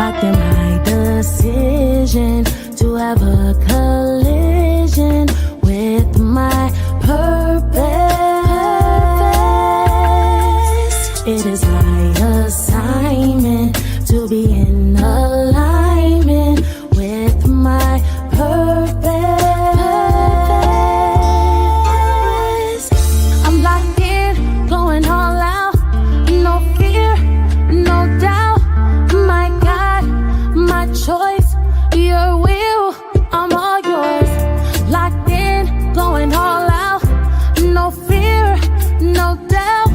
Locked in my decision to have a collision with my purpose. It is my assignment to be in alignment with my purpose. I'm locked in, going all out, no fear, no doubt. My God, my choice, your will, I'm all yours. Locked in, going all out, no fear, no doubt.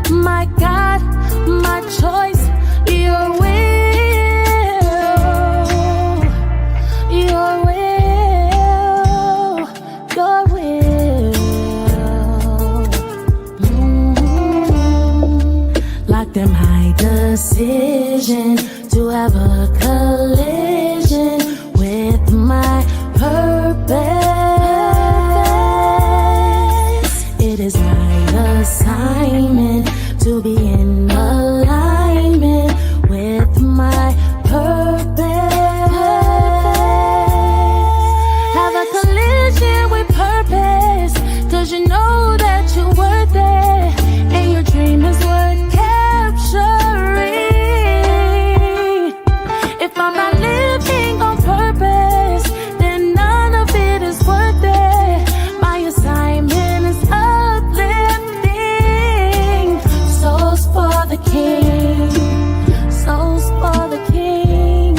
My God, my choice, your will, your will, your will. Locked in my decision to have a collision with my purpose. It is my assignment to be in alignment with my purpose. Have a collision with purpose, 'cause you know that you're worth it, and your dream is worth capturing. If I'm not living on purpose, then none of it is worth it. My assignment is uplifting souls for the King, souls for the King,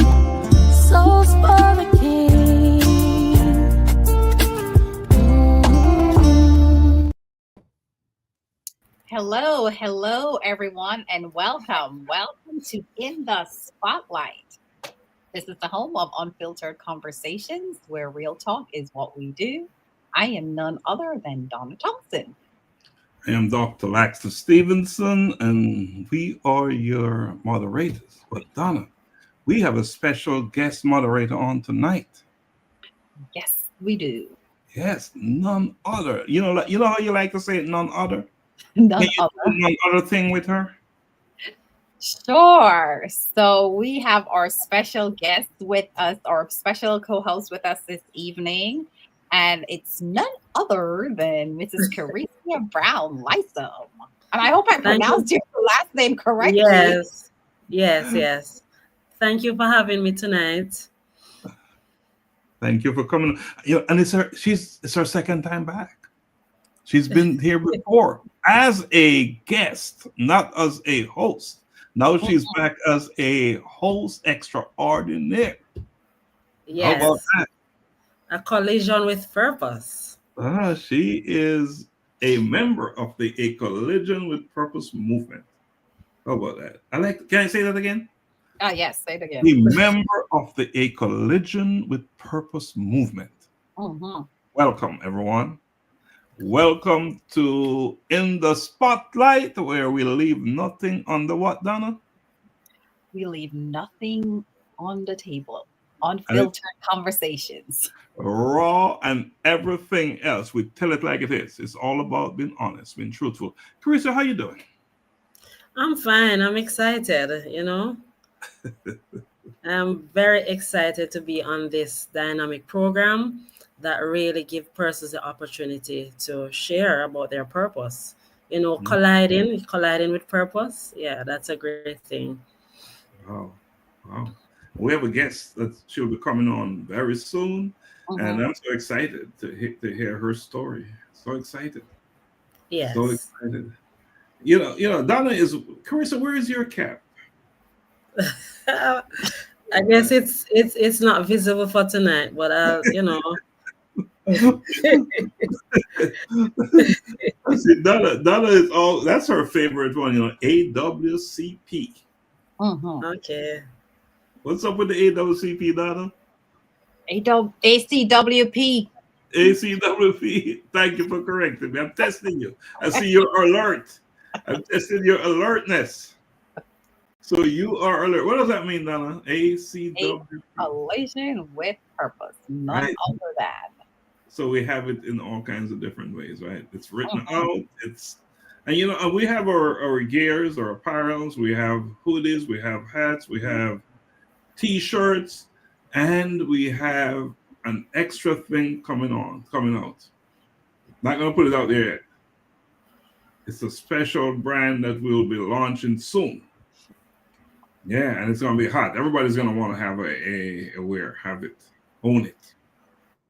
souls for the King. Hello, everyone, and welcome to In the Spotlight. This is the home of unfiltered conversations where real talk is what we do. I am none other than Donna Thompson. I am Dr. Laxley Stephenson, and we are your moderators. But Donna, we have a special guest moderator on tonight. Yes, we do. Yes, none other. You know how you like to say it, none other? None Can you other. do none other thing with her? Sure. So we have our special guest with us, our special co-host with us this evening, and it's none other than Mrs. Carecia Brown Lysom. And I hope I pronounced your last name correctly. Yes. Thank you for having me tonight. Thank you for coming. And it's her second time back. She's been here before as a guest, not as a host. Now she's back as a host extraordinaire. Yes. How about that? A collision with purpose. She is a member of the A Collision with Purpose movement. How about that? Can I say that again? Yes, say it again. A member of the A Collision with Purpose movement. Mm-hmm. Welcome, everyone. Welcome to In the Spotlight, where we leave nothing on the what, Donna? We leave nothing on the table. Unfiltered conversations. Raw and everything else. We tell it like it is. It's all about being honest, being truthful. Carecia, how you doing? I'm fine. I'm excited, I'm very excited to be on this dynamic program that really gives persons the opportunity to share about their purpose. Colliding with purpose. Yeah, that's a great thing. Wow. We have a guest that she'll be coming on very soon, and I'm so excited to hear her story. So excited. Yes. So excited. Donna Carecia, where is your cap? I guess it's not visible for tonight, but See, Donna is that's her favorite one, AWCP. Okay. What's up with the AWCP, Donna? ACWP. ACWP. Thank you for correcting me. I'm testing you. I see your alert. I'm testing your alertness. So you are alert. What does that mean, Donna? ACWP. A collision with purpose. None other than. So we have it in all kinds of different ways, right? It's written out. And we have our gears, our apparels. We have hoodies. We have hats. We have T-shirts, and we have an extra thing coming out. Not gonna put it out there yet. It's a special brand that we'll be launching soon. Yeah, and it's gonna be hot. Everybody's gonna want to have a wear, have it, own it.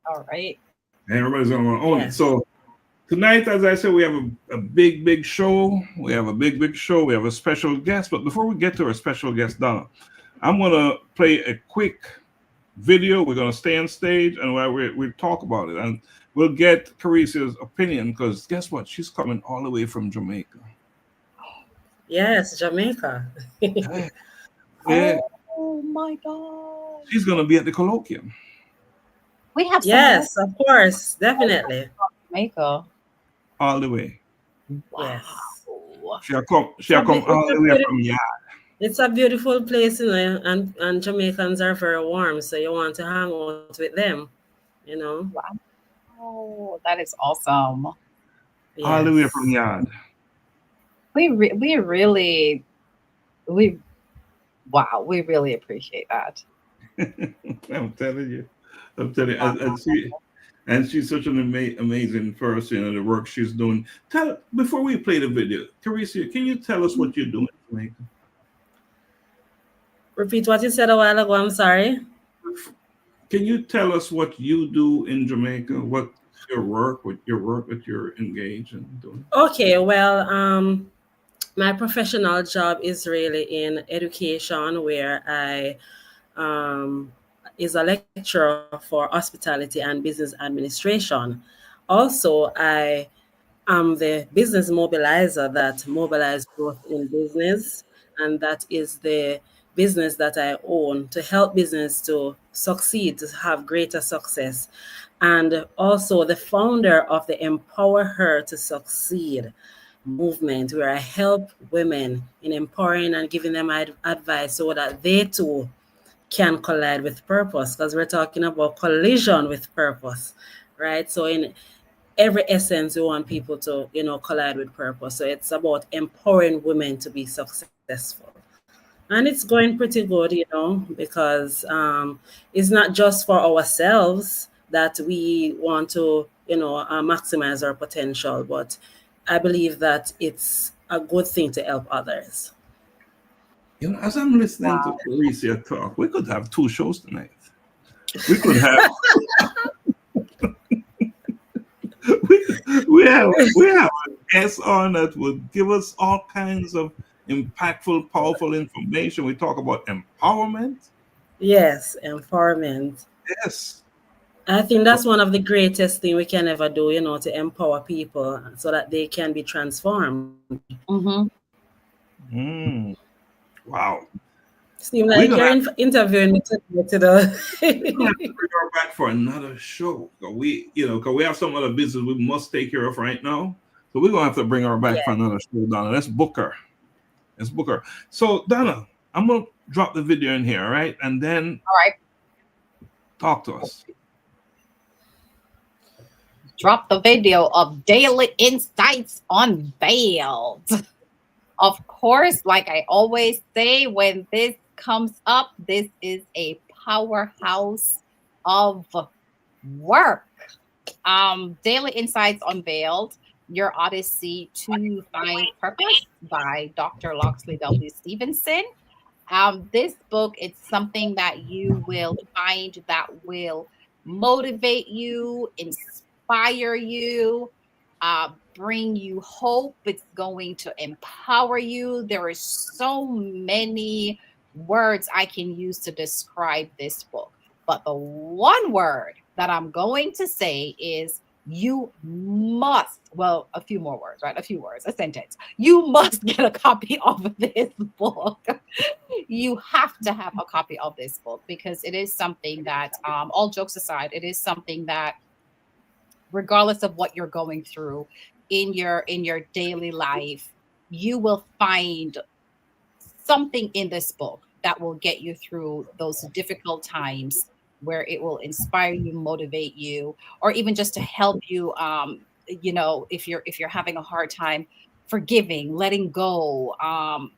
All right. And everybody's gonna want to own it. So tonight, as I said, we have a big show. We have a big show. We have a special guest. But before we get to our special guest, Donna, I'm gonna play a quick video. We're gonna stay on stage and we talk about it, and we'll get Caricia's opinion, because guess what? She's coming all the way from Jamaica. Yes, Jamaica. Yeah. Oh my God. She's gonna be at the colloquium. We have Yes, of course, definitely. Jamaica. All the way. Yes. She'll come all the way from Yard. It's a beautiful place, you know, and Jamaicans are very warm, so you want to hang out with them, you know. Wow. Oh, that is awesome. Yes. All the way from Yard. We really appreciate that. I'm telling you. And she's such an amazing person, and the work she's doing. Before we play the video, Caricia, can you tell us what you're doing in Jamaica? Repeat what you said a while ago. I'm sorry. Can you tell us what you do in Jamaica? What's your work that you're engaged in doing? Okay, well, my professional job is really in education, where I is a lecturer for hospitality and business administration. Also, I am the business mobilizer that mobilizes growth in business, and that is the business that I own to help business to succeed, to have greater success. And also the founder of the Empower Her to Succeed movement, where I help women in empowering and giving them advice so that they too can collide with purpose, because we're talking about collision with purpose, right? So in every essence, we want people to, you know, collide with purpose. So it's about empowering women to be successful. And it's going pretty good, you know, because it's not just for ourselves that we want to, you know, maximize our potential, but I believe that it's a good thing to help others. You know, as I'm listening to Caricia talk, we could have 2 shows tonight. We could have we have a guest on that would give us all kinds of impactful, powerful information. We talk about empowerment. Yes, empowerment. Yes. I think that's one of the greatest things we can ever do, you know, to empower people so that they can be transformed. Wow. Seems like you're interviewing me to the we have to bring her back for another show. We have some other business we must take care of right now. So we're gonna have to bring her back for another show, Donna. Let's book her. So Donna, I'm gonna drop the video in here, all right? And then talk to us. Drop the video of Daily Insights Unveiled. Of course, like I always say, when this comes up, this is a powerhouse of work. Daily Insights Unveiled, Your Odyssey to Find Purpose by Dr. Laxley W. Stephenson. This book, it's something that you will find that will motivate you, inspire you, bring you hope. It's going to empower you. There is so many words I can use to describe this book, but the one word that I'm going to say is you must, well, a few more words, right? A few words, a sentence. You must get a copy of this book. You have to have a copy of this book, because it is something that, all jokes aside, it is something that, regardless of what you're going through in your daily life, you will find something in this book that will get you through those difficult times, where it will inspire you, motivate you, or even just to help you, if you're having a hard time forgiving, letting go,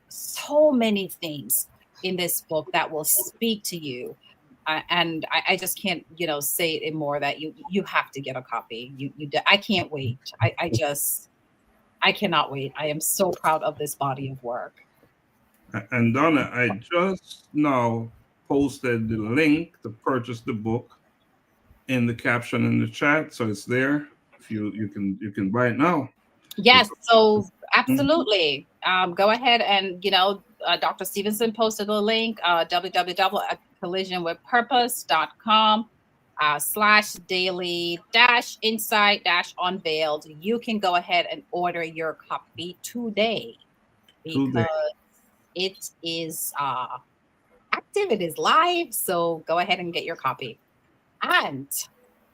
so many things. in this book that will speak to you. And I just can't, say it more that you have to get a copy. I can't wait. I cannot wait. I am so proud of this body of work. And Donna, I just now posted the link to purchase the book in the caption in the chat, so it's there. If you can buy it now. Yes, so absolutely. Go ahead and Dr. Stephenson posted the link, www.collisionwithpurpose.com /daily-insight-unveiled. You can go ahead and order your copy today because it is active, it is live. So go ahead and get your copy. And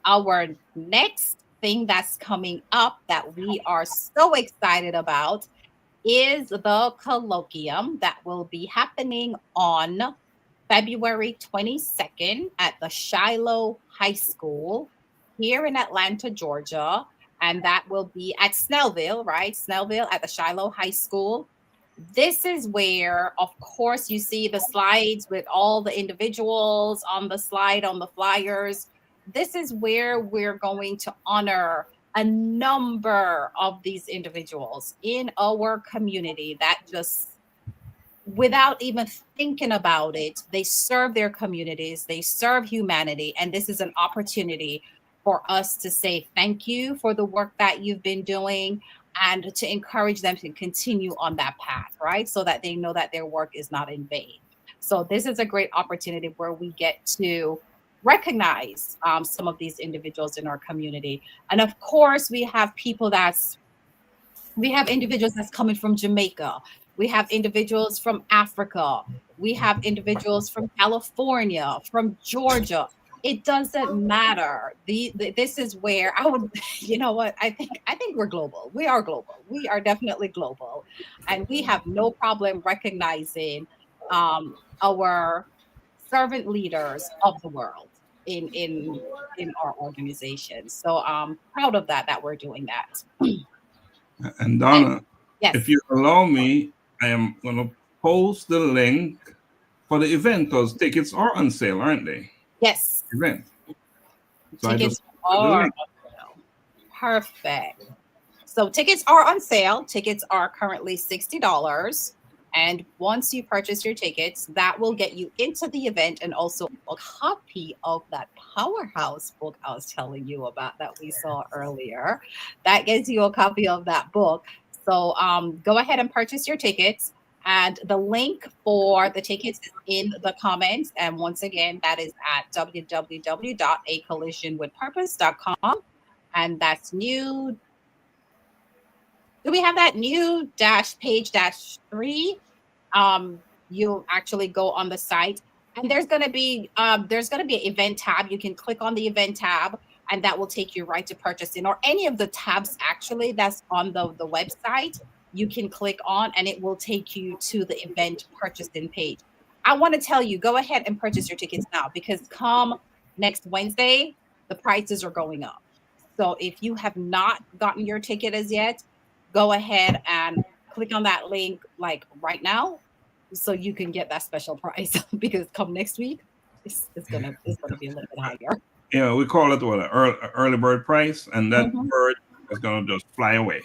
our next thing that's coming up that we are so excited about is the colloquium that will be happening on February 22nd at the Shiloh High School here in Atlanta, Georgia. And that will be at Snellville, right? Snellville at the Shiloh High School. This is where, of course, you see the slides with all the individuals on the slide, on the flyers. This is where we're going to honor a number of these individuals in our community that just, without even thinking about it, they serve their communities, they serve humanity. And this is an opportunity for us to say thank you for the work that you've been doing and to encourage them to continue on that path, right? So that they know that their work is not in vain. So this is a great opportunity where we get to recognize some of these individuals in our community. And of course, we have individuals that's coming from Jamaica. We have individuals from Africa. We have individuals from California, from Georgia. It doesn't matter. This is where I would, I think we're global. We are global. We are definitely global. And we have no problem recognizing our servant leaders of the world in our organization. So I'm proud of that we're doing that. And Donna, yes. If you allow me, I am going to post the link for the event because tickets are on sale, aren't they? Yes. Event. So tickets are on sale. Perfect. So tickets are on sale. Tickets are currently $60. And once you purchase your tickets, that will get you into the event and also a copy of that powerhouse book I was telling you about that we saw earlier. That gets you a copy of that book. So go ahead and purchase your tickets. And the link for the tickets is in the comments. And once again, that is at www.acollisionwithpurpose.com. And that's new. Do we have that new page 3? You'll actually go on the site and there's going to be an event tab. You can click on the event tab and that will take you right to purchasing, or any of the tabs actually that's on the website. You can click on and it will take you to the event purchasing page. I want to tell you, go ahead and purchase your tickets now because come next Wednesday, the prices are going up. So if you have not gotten your ticket as yet, go ahead and click on that link like right now so you can get that special price because come next week, it's gonna be a little bit higher. Yeah, we call it an early bird price, and that bird is gonna just fly away.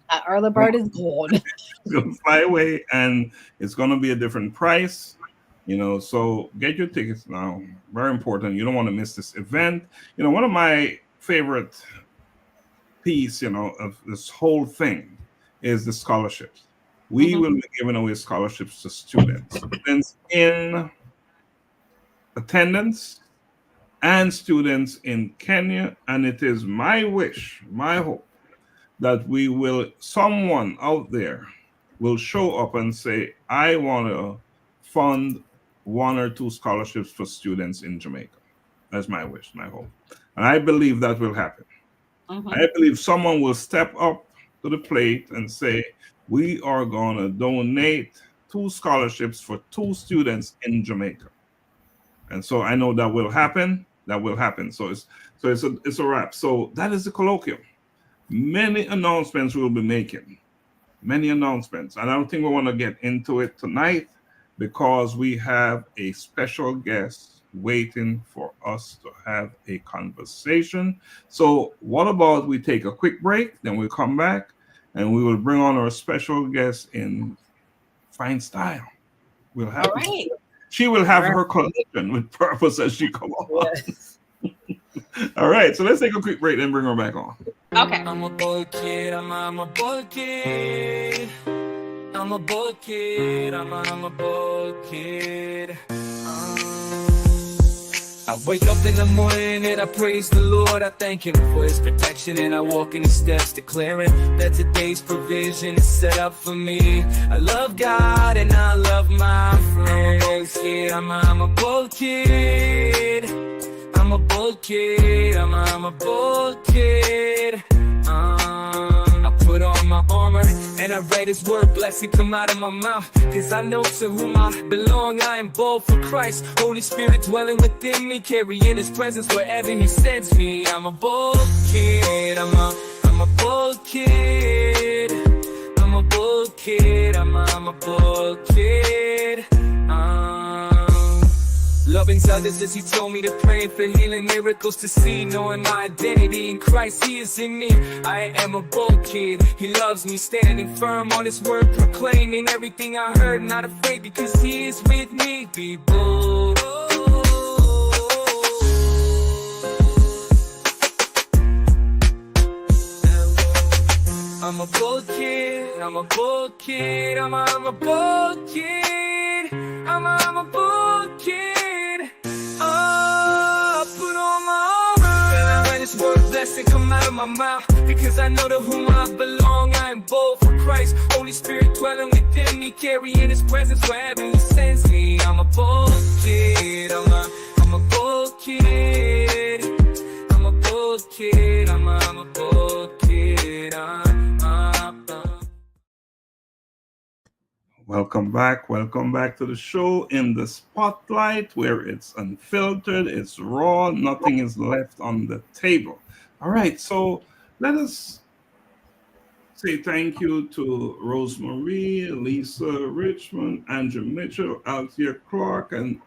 That early bird is gone. It's gonna fly away, and it's gonna be a different price. So get your tickets now. Very important. You don't want to miss this event. One of my favorite piece, of this whole thing is the scholarships. We will be giving away scholarships to students in attendance and students in Kenya. And it is my wish, my hope, that someone out there will show up and say, I want to fund 1 or 2 scholarships for students in Jamaica. That's my wish, my hope. And I believe that will happen. I believe someone will step up to the plate and say, we are going to donate 2 scholarships for 2 students in Jamaica. And so I know that will happen. That will happen. So it's a wrap. So that is the colloquium. Many announcements we'll be making. Many announcements. And I don't think we want to get into it tonight, because we have a special guest waiting for us to have a conversation. So what about we take a quick break, then we'll come back and we will bring on our special guest in fine style. We'll have All right. she will have her collection with purpose as she come on. Yes. All right, so let's take a quick break and bring her back on. Okay. I'm a boy kid, I'm a boy kid. I'm a boy kid, I'm a boy kid. I wake up in the morning and I praise the Lord. I thank Him for His protection and I walk in His steps, declaring that today's provision is set up for me. I love God and I love my friends. Yeah, I'm a bold kid. I'm a bold kid. I'm a bold kid. I put on my armor and I read His word, blessing come out of my mouth. Cause I know to whom I belong, I am bold for Christ. Holy Spirit dwelling within me, carrying His presence wherever He sends me. I'm a bold kid, I'm a bold kid. I'm a bold kid, I'm a bold kid. Loving others as He told me to pray for healing, miracles to see, knowing my identity in Christ, He is in me. I am a bold kid, He loves me, standing firm on His word, proclaiming everything I heard, not afraid because He is with me. Be bold. I'm a bold kid, I'm a bold kid, I'm a bold kid, I'm a bold kid. Put on my armor and I read His word, blessing come out of my mouth. Because I know to whom I belong, I am bold for Christ. Holy Spirit dwelling within me, carrying His presence wherever He sends me. I'm a bold kid, I'm a bold kid. I'm a bold kid, I'm a bold kid. Welcome back to the show in the spotlight where it's unfiltered, it's raw, nothing is left on the table. All right, so let us say thank you to Rosemary, Lisa Richmond, Andrew Mitchell, Althea Clark, and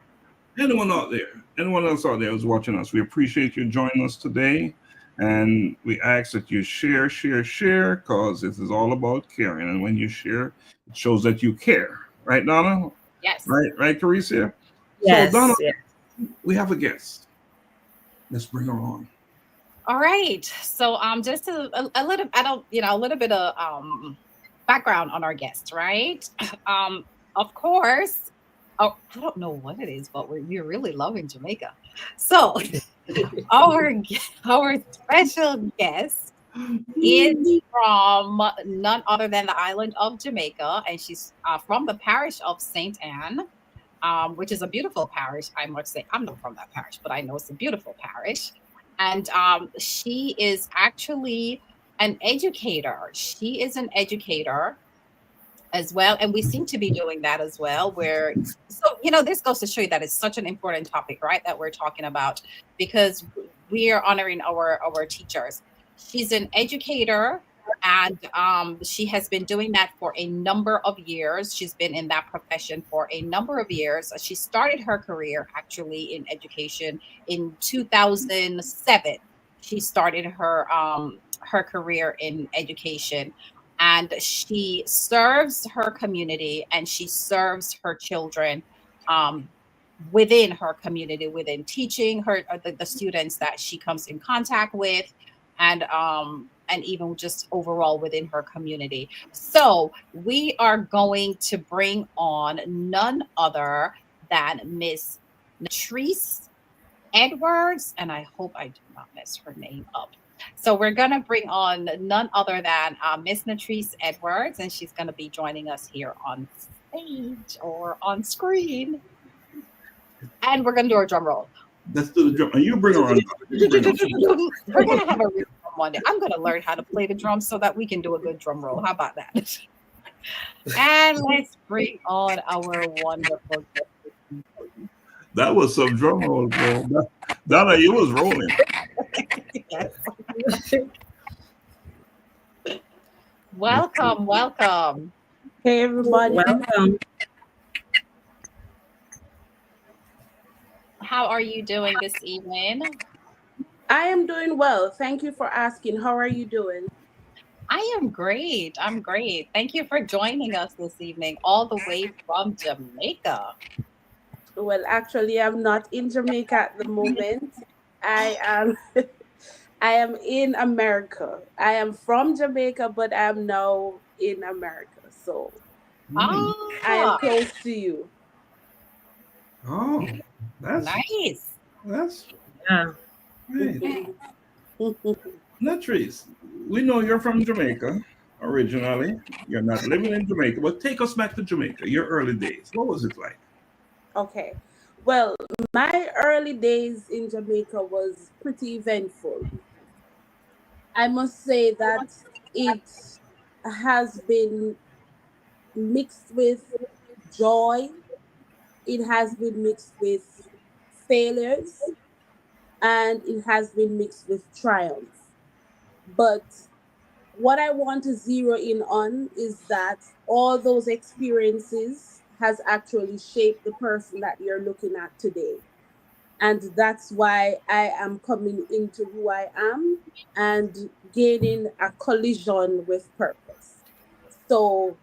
anyone else out there who's watching us. We appreciate you joining us today. And we ask that you share, because this is all about caring. And when you share, it shows that you care. Right, Donna? Yes. Right, Teresa? Yes. So, Donna, Yes. we have a guest. Let's bring her on. All right. So just a little bit of background on our guest, right? Of course, I don't know what it is, but we're really loving Jamaica. So our special guest is from none other than the island of Jamaica, and she's from the parish of St. Anne, which is a beautiful parish. I must say, I'm not from that parish, but I know it's a beautiful parish. And she is actually an educator. She is an educator as well, and we seem to be doing that as well, this goes to show you that it's such an important topic, right, that we're talking about, because we are honoring our teachers. She's an educator, and she has been doing that for a number of years. She's been in that profession for a number of years. She started her career actually in education in 2007. She started her career in education. And she serves her community and she serves her children within her community, within teaching her the students that she comes in contact with, and even just overall within her community. So we are going to bring on none other than Miss Natriece Edwards, and I hope I do not mess her name up. So we're going to bring on none other than Miss Natriece Edwards, and she's going to be joining us here on stage or on screen. And we're going to do our drum roll. Let's do the drum. You bring her on. We're going to have a real drum one day. I'm going to learn how to play the drums so that we can do a good drum roll. How about that? And let's bring on our wonderful guest. That was some drum roll, bro. Donna, you was rolling. Yes. Welcome. Hey everybody. Welcome. how are you doing this evening? I am doing well. Thank you for asking. How are you doing? I am great. I'm great. Thank you for joining us this evening, all the way from Jamaica. Well, actually, I'm not in Jamaica at the moment. I am I am in America. I am from Jamaica, but I am now in America. So Hmm. I am Ah, close to you. Oh, that's nice. that's Yeah. great. Natrice, we know you're from Jamaica originally. You're not living in Jamaica, but take us back to Jamaica, your early days. What was it like? Okay. Well, my early days in Jamaica was pretty eventful. I must say that it has been mixed with joy. It has been mixed with failures, and it has been mixed with triumph. But what I want to zero in on is that all those experiences has actually shaped the person that you're looking at today. And that's why I am coming into who I am and gaining a collision with purpose. So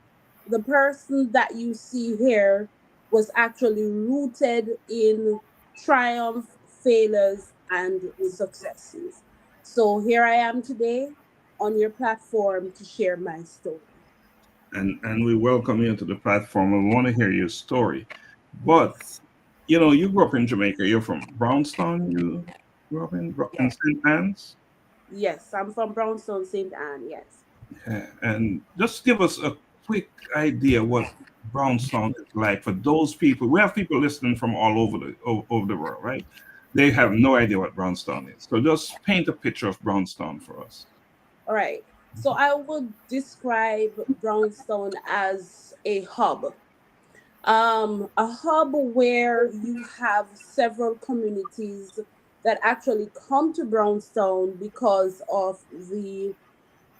the person that you see here was actually rooted in triumph, failures, and successes. So here I am today on your platform to share my story. And we welcome you to the platform. We want to hear your story. But Yes. you grew up in Jamaica. You're from Brownstown. You grew up in Yes. St. Anne's. Yes. I'm from Brownstone, St. Anne. Yes. Yeah. And just give us a quick idea what Brownstown is like for those people. We have people listening from all over the world, right? They have no idea what Brownstown is. So just paint a picture of Brownstown for us. All right. So I would describe Brownstone as a hub where you have several communities that actually come to Brownstone because of the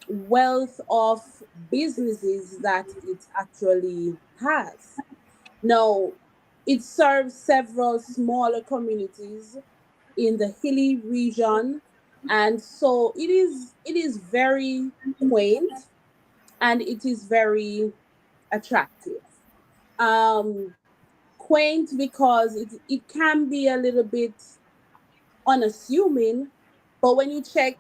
wealth of businesses that it actually has. Now, it serves several smaller communities in the hilly region, and so it is very quaint and it is very attractive. Um, Quaint because it can be a little bit unassuming, but when you check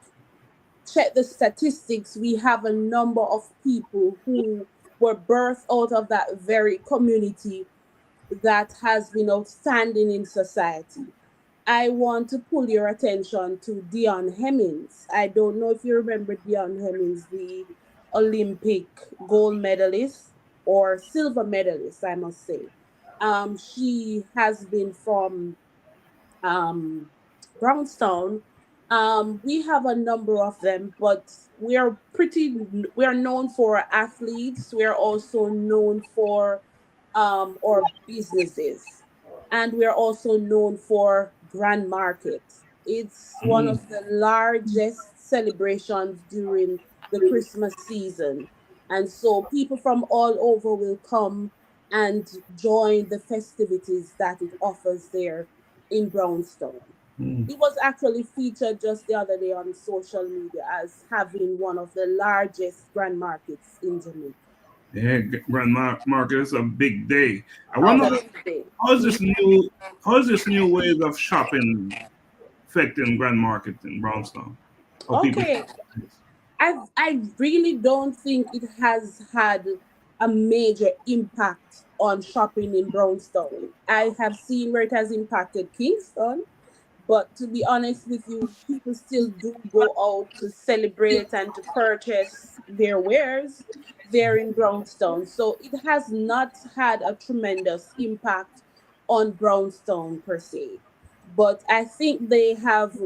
the statistics, we have a number of people who were birthed out of that very community that has been outstanding in society. I want to pull your attention to Dion Hemmings. I don't know if you remember Dion Hemmings, the Olympic gold medalist or silver medalist, I must say. She has been from um, Brownstone. We have a number of them, but we are known for athletes. We are also known for our businesses, and we are also known for Grand Market. It's one Mm. of the largest celebrations during the Christmas season, and so people from all over will come and join the festivities that it offers there in Brownstone. Mm. It was actually featured just the other day on social media as having one of the largest grand markets in Jamaica. Yeah, Market is a big day. I Oh, wonder that is the thing. how is this new how is this new ways of shopping affecting Grand Market in Brownstown? How people Okay, I really don't think it has had a major impact on shopping in Brownstone. I have seen where it has impacted Kingston, but to be honest with you, people still do go out to celebrate and to purchase their wares there in Brownstone. So it has not had a tremendous impact on Brownstone per se. But I think they have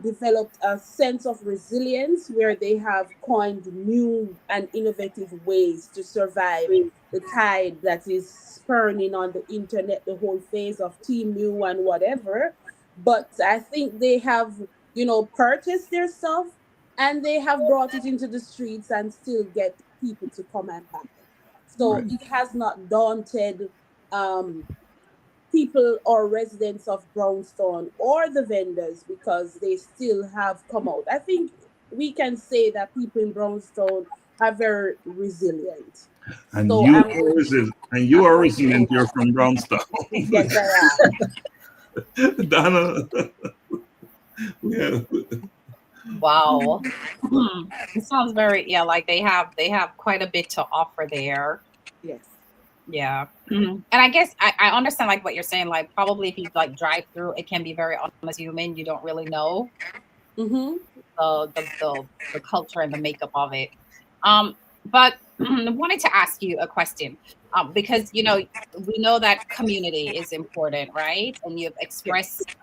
developed a sense of resilience where they have coined new and innovative ways to survive the tide that is spurning on the internet, the whole phase of Temu and whatever. But I think they have, purchased their stuff and they have brought it into the streets and still get people to come and buy. So right? it has not daunted um, people or residents of Brownstone or the vendors, because they still have come out. I think we can say that people in Brownstone are very resilient. And So you I'm are going resilient. And you are resilient. You're from Brownstown. yes, I am. Donna. Yeah. Wow. It sounds very, yeah, like they have quite a bit to offer there. Yes. Yeah. And I guess I understand like what you're saying. Like probably if you like drive through, it can be very unassuming. You don't really know Mm-hmm. the culture and the makeup of it. But I wanted to ask you a question. Because we know that community is important, right? And you've expressed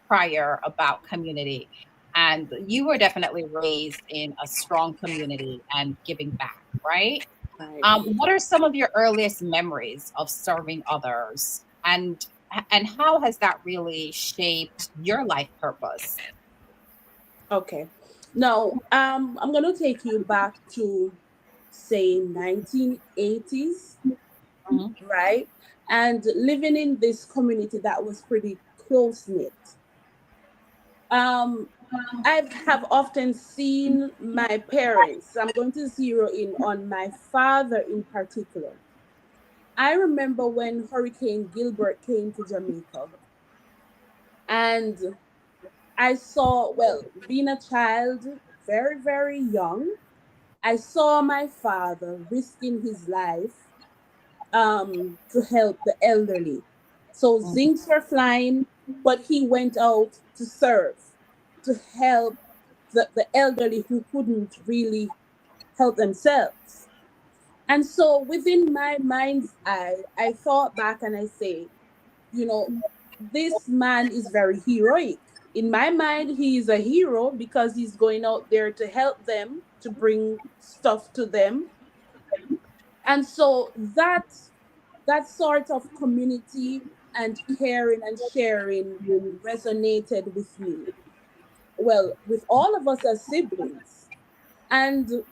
prior about community. And you were definitely raised in a strong community and giving back, right? Right. What are some of your earliest memories of serving others, and how has that really shaped your life purpose? Okay. Now, I'm gonna take you back to say 1980s, Mhm. right? And living in this community that was pretty close knit. Um, I have often seen my parents. I'm going to zero in on my father in particular. I remember when Hurricane Gilbert came to Jamaica, and I saw, well, being a child, very, very young, I saw my father risking his life to help the elderly. So zincs were flying, but he went out to serve, to help the elderly who couldn't really help themselves. And so within my mind's eye, I thought back and I say, you know, this man is very heroic. In my mind, he is a hero because he's going out there to help them, to bring stuff to them. And so that sort of community and caring and sharing resonated with me. Well, with all of us as siblings. And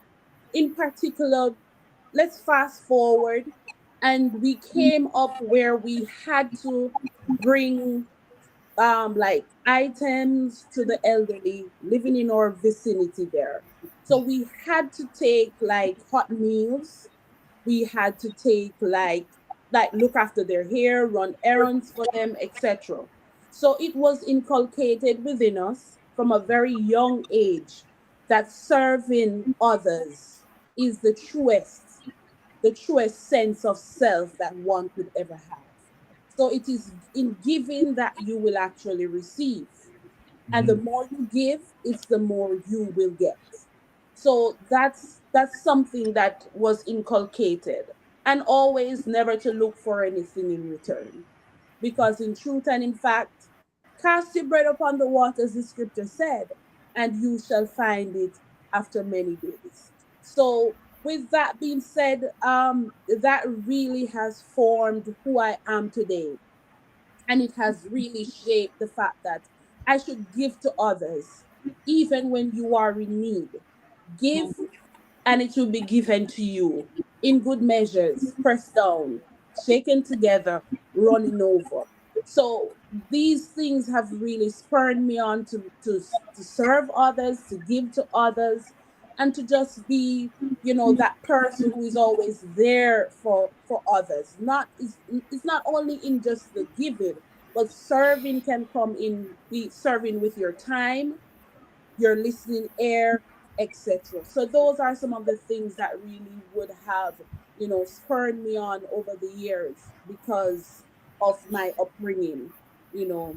in particular, let's fast forward, and we came up where we had to bring like items to the elderly living in our vicinity there. So we had to take like hot meals, we had to take like look after their hair, run errands for them, etc. So it was inculcated within us from a very young age that serving others is the truest sense of self that one could ever have. So it is in giving that you will actually receive. And the more you give, it's the more you will get. So that's something that was inculcated. And always never to look for anything in return. Because in truth and in fact, cast your bread upon the waters, the scripture said, and you shall find it after many days. So with that being said, that really has formed who I am today. And it has really shaped the fact that I should give to others, even when you are in need. Give, and it will be given to you in good measures, pressed down, shaken together, running over. So these things have really spurred me on to serve others, to give to others, and to just be, that person who is always there for others. Not is it's not only in just the giving, but serving can come in be serving with your time, your listening ear, etc. So those are some of the things that really would have, spurred me on over the years because of my upbringing, you know.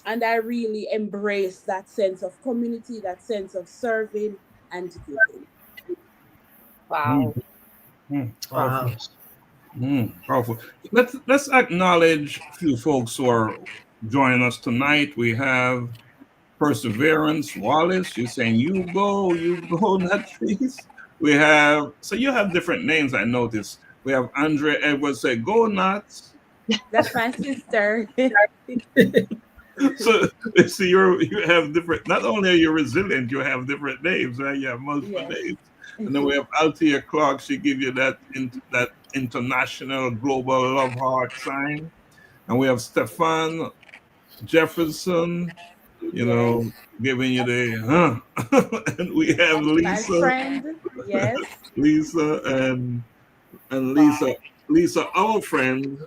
And I really embrace that sense of community, that sense of serving and giving. Wow. Powerful. Wow. Powerful. Let's acknowledge a few folks who are joining us tonight. We have Perseverance Wallace. She's saying, you go, Natriece. We have, so you have different names, I noticed. We have Andre Edwards say, go nuts. That's my sister. So you have different, not only are you resilient, you have different names, right? You have multiple Yes. names. And then we have Althea Clark. She give you that international global love heart sign. And we have Stefan Jefferson, Yes. giving you the and we have My friend. Yes. Lisa and Lisa, our friend,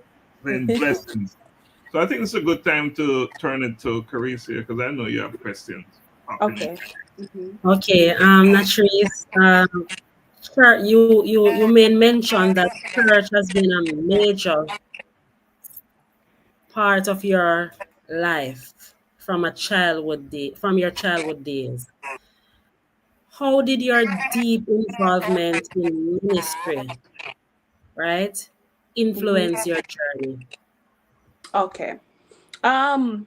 saying blessings. So I think it's a good time to turn it to Carissa because I know you have questions popping in. Okay. Mhm. Okay, Natriece, sure, you made mention that church has been a major part of your life from your childhood days. How did your deep involvement in ministry, right, Mhm. influence your journey? Okay. Um,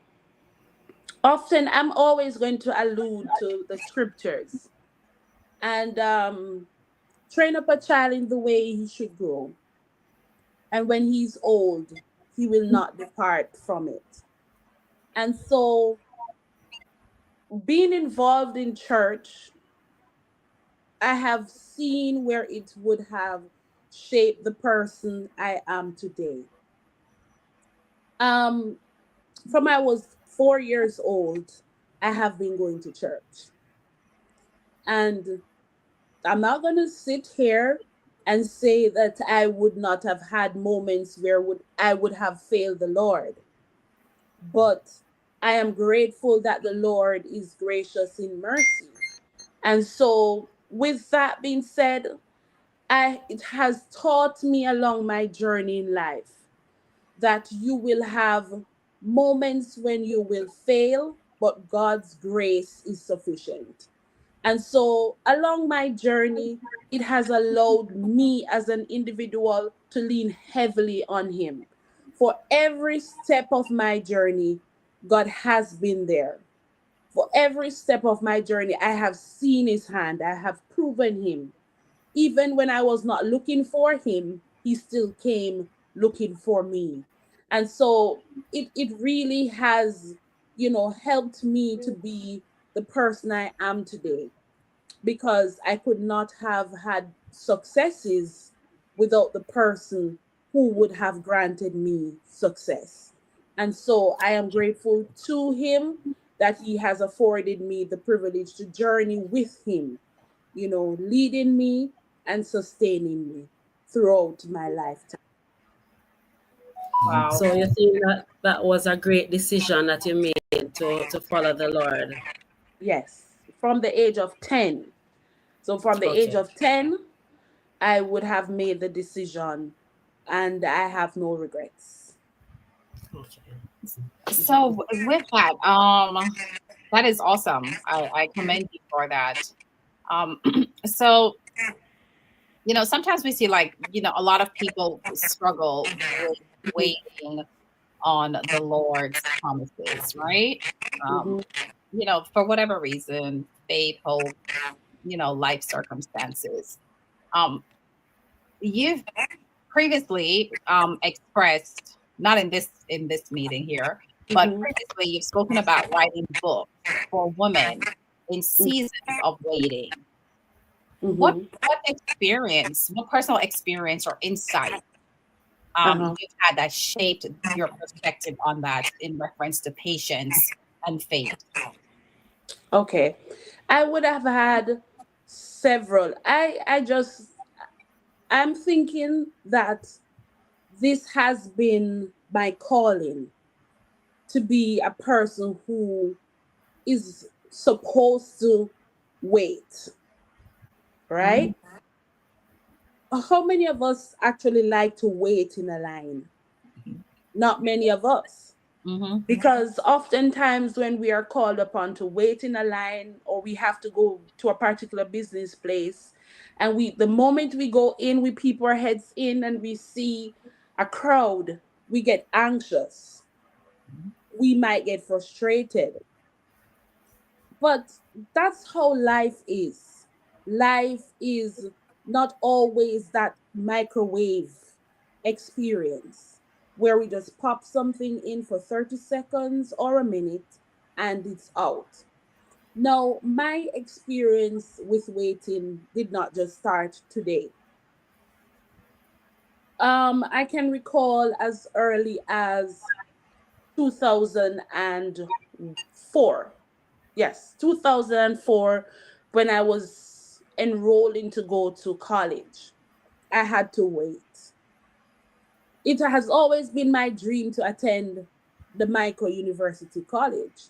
Often I'm always going to allude to the scriptures and train up a child in the way he should grow. And when he's old, he will not depart from it. And so being involved in church, I have seen where it would have shaped the person I am today. Um, from I was 4 years old, I have been going to church. And I'm not going to sit here and say that I would not have had moments where I would have failed the Lord. But I am grateful that the Lord is gracious in mercy. And so with that being said, it has taught me along my journey in life that you will have moments when you will fail, but God's grace is sufficient. And so, along my journey, it has allowed me as an individual to lean heavily on Him. For every step of my journey, God has been there. For every step of my journey, I have seen His hand, I have proven Him. Even when I was not looking for Him, He still came looking for me. And so, it really has, helped me to be the person I am today because I could not have had successes without the person who would have granted me success. And so I am grateful to him that he has afforded me the privilege to journey with him, leading me and sustaining me throughout my lifetime. Wow. So you think that that was a great decision that you made to follow the Lord? Yes, from the age of 10. So from the age Okay. of 10, I would have made the decision and I have no regrets. Okay. So with that, that is awesome. I commend you for that. Um, so sometimes we see like a lot of people struggle with waiting on the Lord's promises, right? Um, Mhm. for whatever reason, faith, hope, life circumstances. Um, you've previously expressed, not in this meeting here, but Mhm. previously you've spoken about writing books for women in Mhm. seasons of waiting. What Mhm. what personal experience or insight Uh-huh. you've had that shaped your perspective on that in reference to patience and faith? Okay. I would have had several. I'm thinking that this has been my calling to be a person who is supposed to wait, Mhm. right? How many of us actually like to wait in a line? Not many of us. Mhm. Because oftentimes when we are called upon to wait in a line or we have to go to a particular business place, and the moment we go in, we peep our heads in and we see a crowd, we get anxious. We might get frustrated. But that's how life is. Life is not always that microwave experience where we just pop something in for 30 seconds or a minute and it's out. Now, my experience with waiting did not just start today. I can recall as early as 2004. Yes, 2004, when I was enrolling to go to college. I had to wait. It has always been my dream to attend the micro university college.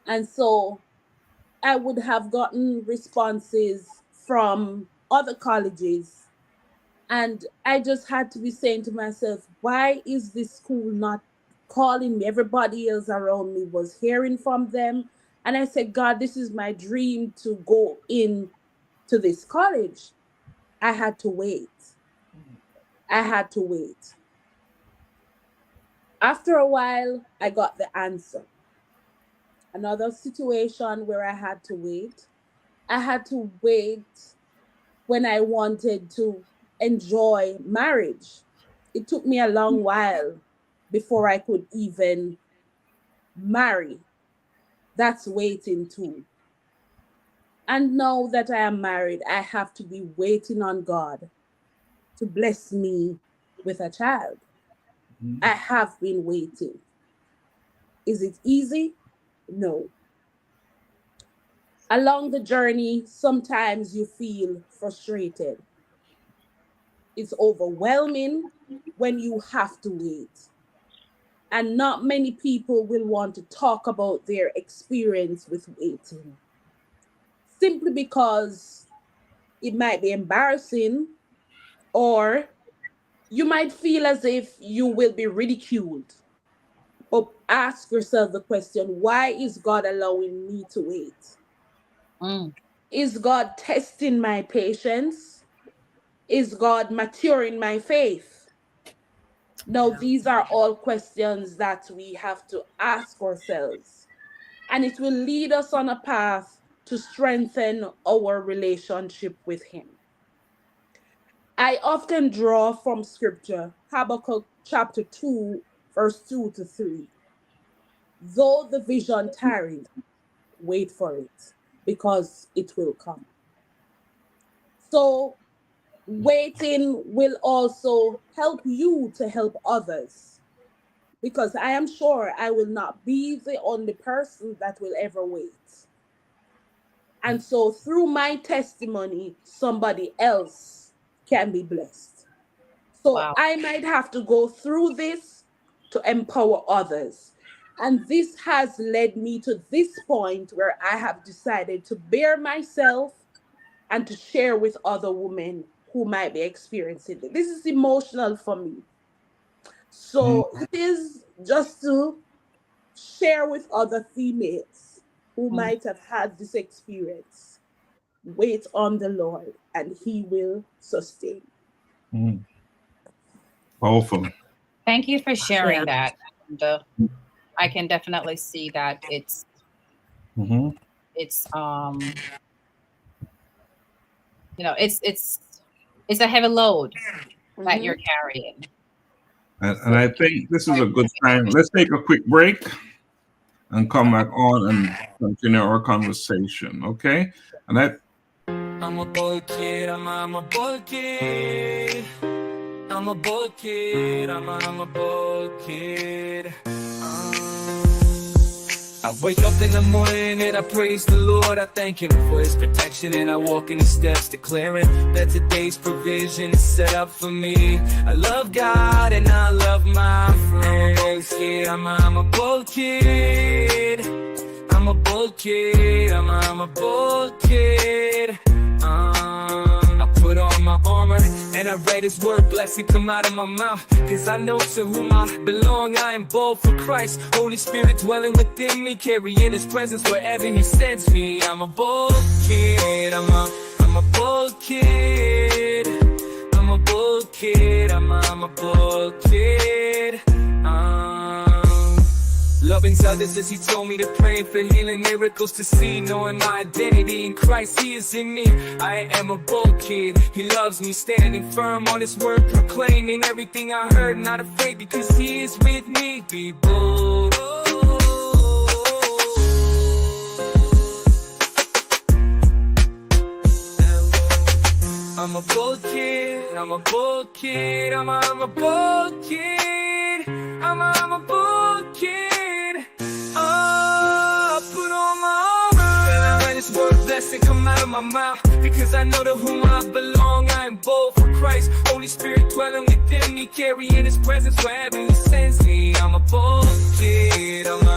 And so I would have gotten responses from other colleges. And I just had to be saying to myself, why is this school not calling me? Everybody else around me was hearing from them. And I said, God, this is my dream to go in to this college. I had to wait. I had to wait. After a while, I got the answer. Another situation where I had to wait. I had to wait when I wanted to enjoy marriage. It took me a long while before I could even marry. That's waiting too. And now that I am married, I have to be waiting on God to bless me with a child. I have been waiting. Is it easy? No. Along the journey, sometimes you feel frustrated. It's overwhelming when you have to wait. And not many people will want to talk about their experience with waiting, simply because it might be embarrassing, or you might feel as if you will be ridiculed. But ask yourself the question, why is God allowing me to wait? Is God testing my patience? Is God maturing my faith? Now, these are all questions that we have to ask ourselves. And it will lead us on a path to strengthen our relationship with Him. I often draw from scripture, Habakkuk chapter 2, verse 2 to 3. Though the vision tarries, wait for it, because it will come. So waiting will also help you to help others, because I am sure I will not be the only person that will ever wait. And so through my testimony, somebody else can be blessed. So Wow. I might have to go through this to empower others. And this has led me to this point where I have decided to bear myself and to share with other women who might be experiencing it. This is emotional for me. So it is just to share with other females who might have had this experience. Wait on the Lord and He will sustain. Powerful. Thank you for sharing that. And, I can definitely see that it's it's a heavy load that you're carrying. And I think this is a good time. Let's take a quick break and come back on and continue our conversation, okay? And I'm a boy kid, I'm a boy kid. I'm a boy kid, I'm a boy kid. I wake up in the morning and I praise the Lord. I thank Him for His protection, and I walk in His steps, declaring that today's provision is set up for me. I love God and I love my friends. I'm a boy kid. I'm a boy kid. I'm a boy kid. I put on my armor and I read His word, blessing come out of my mouth. Cause I know to whom I belong, I am bold for Christ. Holy Spirit dwelling within me, carrying His presence wherever He sends me. I'm a bold kid, I'm a bold kid. I'm a bold kid, I'm a bold kid. Loving others as He told me to pray, for healing miracles to see, knowing my identity in Christ, He is in me. I am a bold kid, He loves me, standing firm on His word, proclaiming everything I heard, not afraid because He is with me. Be bold. I'm a bold kid, I'm a bold kid, I'm a bold kid, I'm a bold kid. Put on my armor, and I write this word blessing come out of my mouth, because I know to whom I belong. I am bold for Christ, Holy Spirit dwelling within me, carrying His presence wherever He sends me. I'm a bold kid, I'm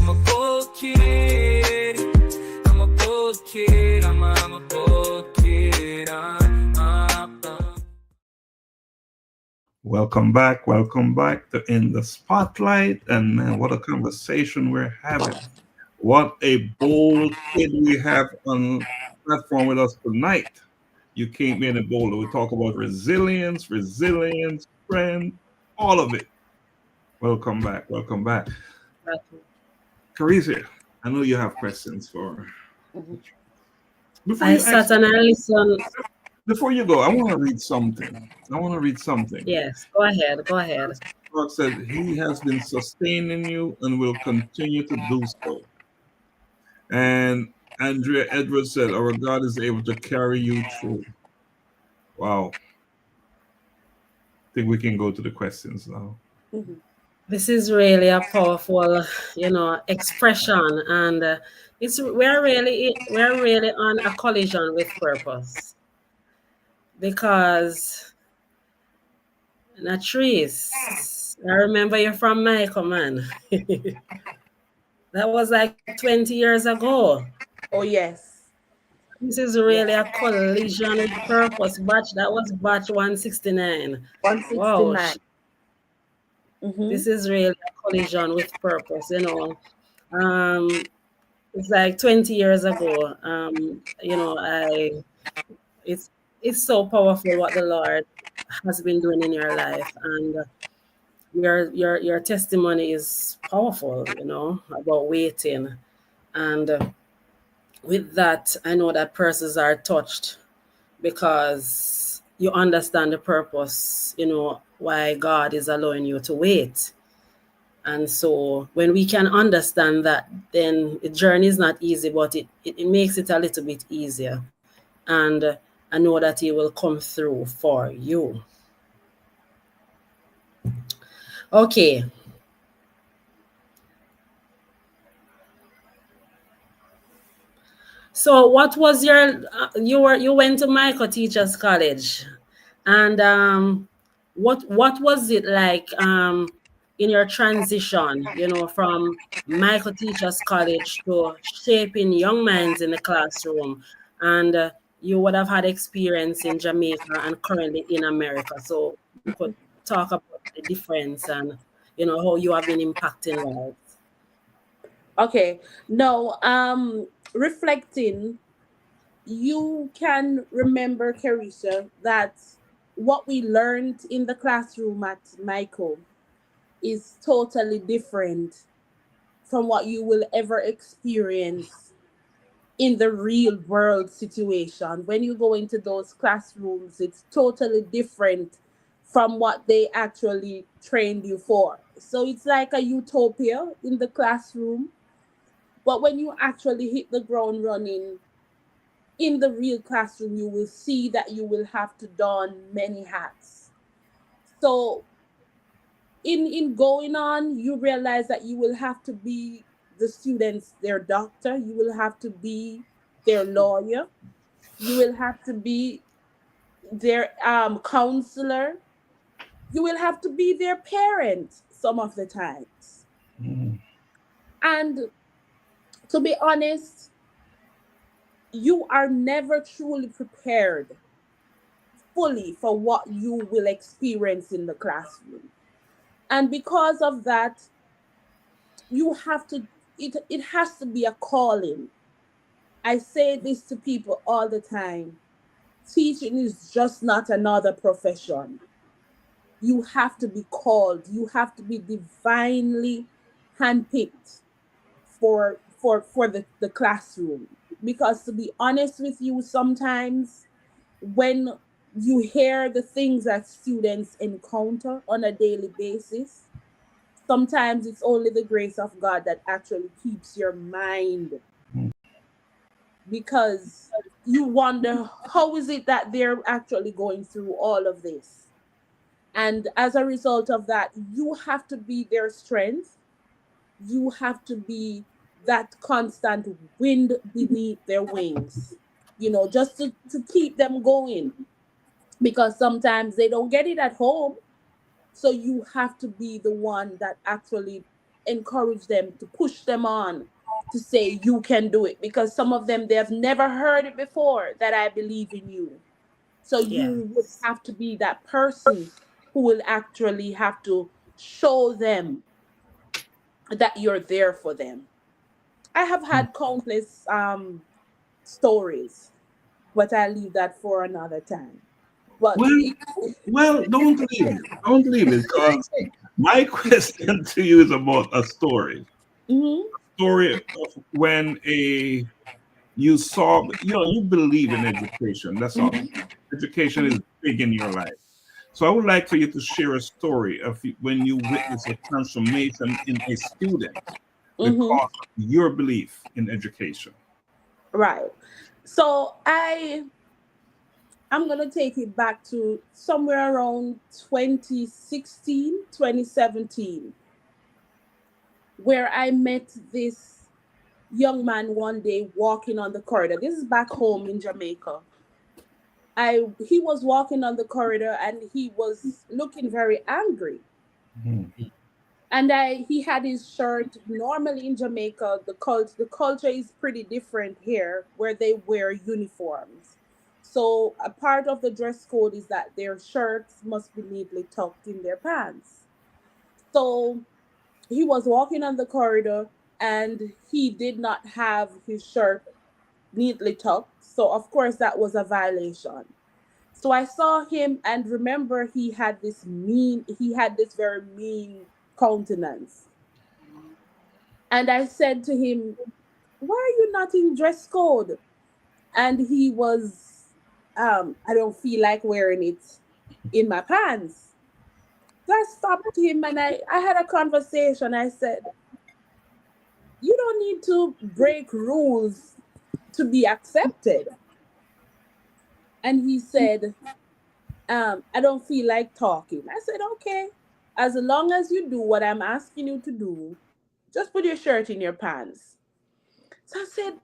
a bold kid, I'm a bold kid, I'm a bold kid. Welcome back to In the Spotlight. And man, what a conversation we're having. What a bold kid we have on the platform with us tonight. You can't be any bolder. We talk about resilience, strength, all of it. Welcome back. Carissa, I know you have questions for her. I sat and I listened. Before you go, I want to read something. Yes, go ahead. God said He has been sustaining you and will continue to do so. And Andrea Edwards said, our God is able to carry you through. Wow. I think we can go to the questions now. This is really a powerful, expression, and we're really on a collision with purpose, because Natriece, I remember you're from Michael, man. That was like 20 years ago. Oh, yes. This is really a collision with purpose. That was batch 169. 169. Wow. This is really a collision with purpose, It's like 20 years ago. It's so powerful what the Lord has been doing in your life, and your testimony is powerful, about waiting. And with that, I know that persons are touched, because you understand the purpose, why God is allowing you to wait. And so when we can understand that, then the journey is not easy, but it makes it a little bit easier. And I know that He will come through for you. Okay. So what was you went to Michael Teachers College, and what was it like in your transition, from Michael Teachers College to shaping young minds in the classroom? And you would have had experience in Jamaica and currently in America, so you could talk about the difference and how you have been impacting lives. Okay. No, reflecting, you can remember, Carissa, that what we learned in the classroom at Michael is totally different from what you will ever experience in the real world situation. When you go into those classrooms, it's totally different from what they actually trained you for. So it's like a utopia in the classroom. But when you actually hit the ground running in the real classroom, you will see that you will have to don many hats. So in going on, you realize that you will have to be the students, their doctor, you will have to be their lawyer, you will have to be their counselor, you will have to be their parent some of the times. And to be honest, you are never truly prepared fully for what you will experience in the classroom. And because of that, you have to, it has to be a calling. I say this to people all the time. Teaching is just not another profession. You have to be called. You have to be divinely handpicked for the classroom. Because to be honest with you, sometimes when you hear the things that students encounter on a daily basis, sometimes it's only the grace of God that actually keeps your mind. Because you wonder, how is it that they're actually going through all of this? And as a result of that, you have to be their strength. You have to be that constant wind beneath their wings, just to keep them going, because sometimes they don't get it at home. So you have to be the one that actually encourage them, to push them on, to say you can do it, because some of them, they have never heard it before, that I believe in you. So Yeah. you would have to be that person who will actually have to show them that you're there for them. I have had countless stories, but I'll leave that for another time. But Well, don't leave it. Don't leave it, because my question to you is about a story. mhm, Story of when you saw, you believe in education. That's all. mhm, Education is big in your life. So I would like for you to share a story of when you witness a transformation in a student mhm. because of your belief in education. Right. So I'm gonna take it back to somewhere around 2016, 2017, where I met this young man one day walking on the corridor. This is back home in Jamaica. He was walking on the corridor and he was looking very angry. Mhm. And he had his shirt. Normally in Jamaica, the culture is pretty different here, where they wear uniforms. So a part of the dress code is that their shirts must be neatly tucked in their pants. So he was walking on the corridor and he did not have his shirt neatly tucked. So of course that was a violation. So I saw him, and remember, he had this very mean countenance. And I said to him, "Why are you not in dress code?" And he was, "I don't feel like wearing it in my pants." So I stopped him and I had a conversation. I said, "You don't need to break rules to be accepted." And he said, "I don't feel like talking." I said, "Okay, as long as you do what I'm asking you to do, just put your shirt in your pants." So I said,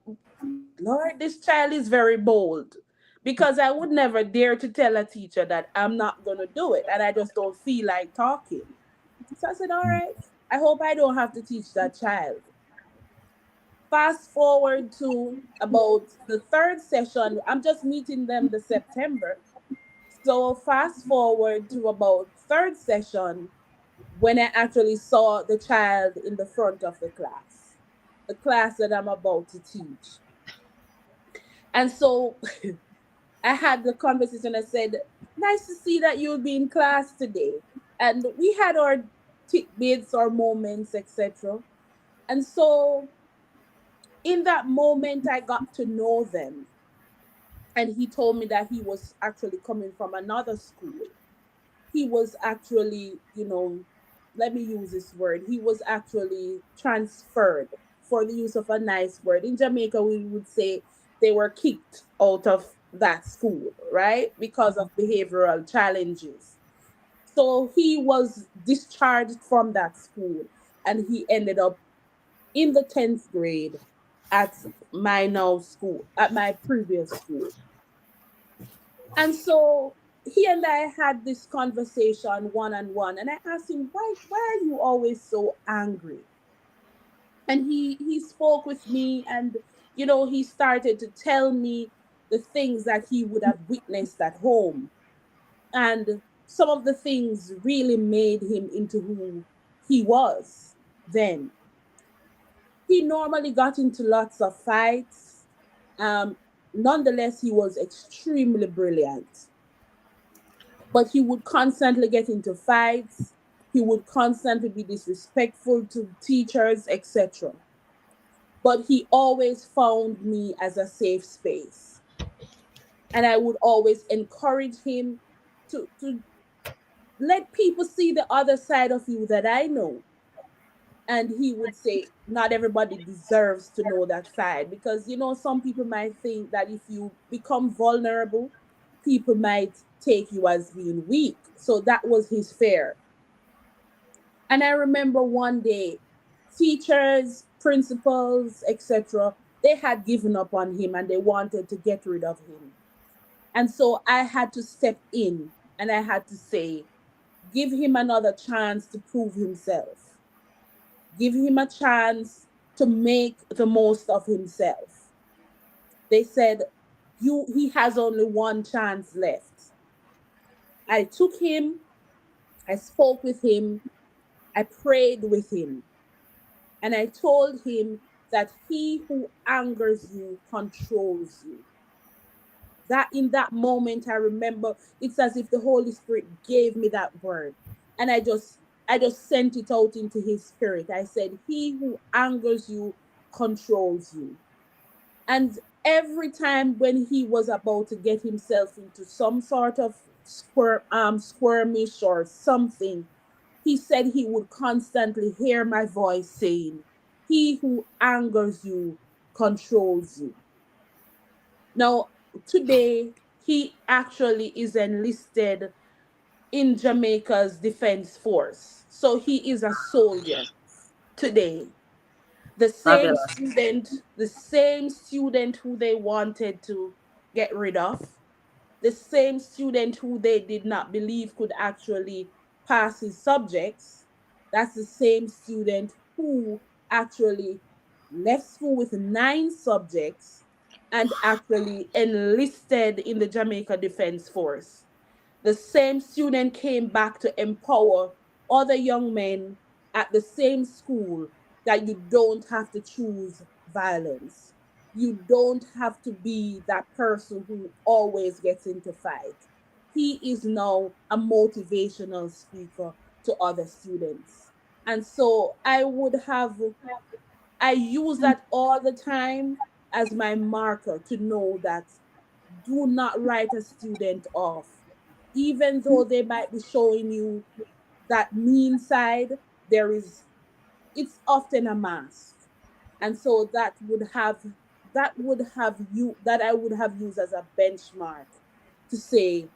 "Lord, this child is very bold, because I would never dare to tell a teacher that I'm not going to do it and I just don't feel like talking." So I said, "All right, I hope I don't have to teach that child." Fast forward to about the third session. I'm just meeting them the September. So fast forward to about third session, when I actually saw the child in the front of the class that I'm about to teach. And so I had the conversation. I said, "Nice to see that you'll be in class today." And we had our tidbits, our moments, etc. And so in that moment, I got to know them. And he told me that he was actually coming from another school. He was actually, let me use this word, he was actually transferred, for the use of a nice word. In Jamaica, we would say they were kicked out of that school, right? Because of behavioral challenges. So he was discharged from that school and he ended up in the 10th grade at my previous school. And so he and I had this conversation one on one, and I asked him, why are you always so angry? And he spoke with me, and he started to tell me the things that he would have witnessed at home. And some of the things really made him into who he was then. He normally got into lots of fights. Um, Nonetheless, he was extremely brilliant, but he would constantly get into fights. He would constantly be disrespectful to teachers, etc. But he always found me as a safe space. And I would always encourage him to let people see the other side of you that I know. And he would say, not everybody deserves to know that side, because some people might think that if you become vulnerable, people might take you as being weak. So that was his fear. And I remember one day, teachers, principals, etc., they had given up on him and they wanted to get rid of him. And so I had to step in and I had to say, give him another chance to prove himself. Give him a chance to make the most of himself. They said, he has only one chance left. I took him, I spoke with him, I prayed with him, and I told him that he who angers you controls you. That in that moment, I remember it's as if the Holy Spirit gave me that word. And I just sent it out into his spirit. I said, he who angers you controls you. And every time when he was about to get himself into some sort of skirmish or something, he said he would constantly hear my voice saying, he who angers you controls you. Now, today, he actually is enlisted in Jamaica's Defense Force. So he is a soldier today. The same Fabulous. student, the same student who they wanted to get rid of, the same student who they did not believe could actually pass his subjects, that's the same student who actually left school with 9 subjects and actually enlisted in the Jamaica Defense Force. The same student came back to empower other young men at the same school that you don't have to choose violence. You don't have to be that person who always gets into fight. He is now a motivational speaker to other students. And so I use that all the time as my marker to know that do not write a student off. Even though they might be showing you that mean side, it's often a mask. And so that I would have used as a benchmark to say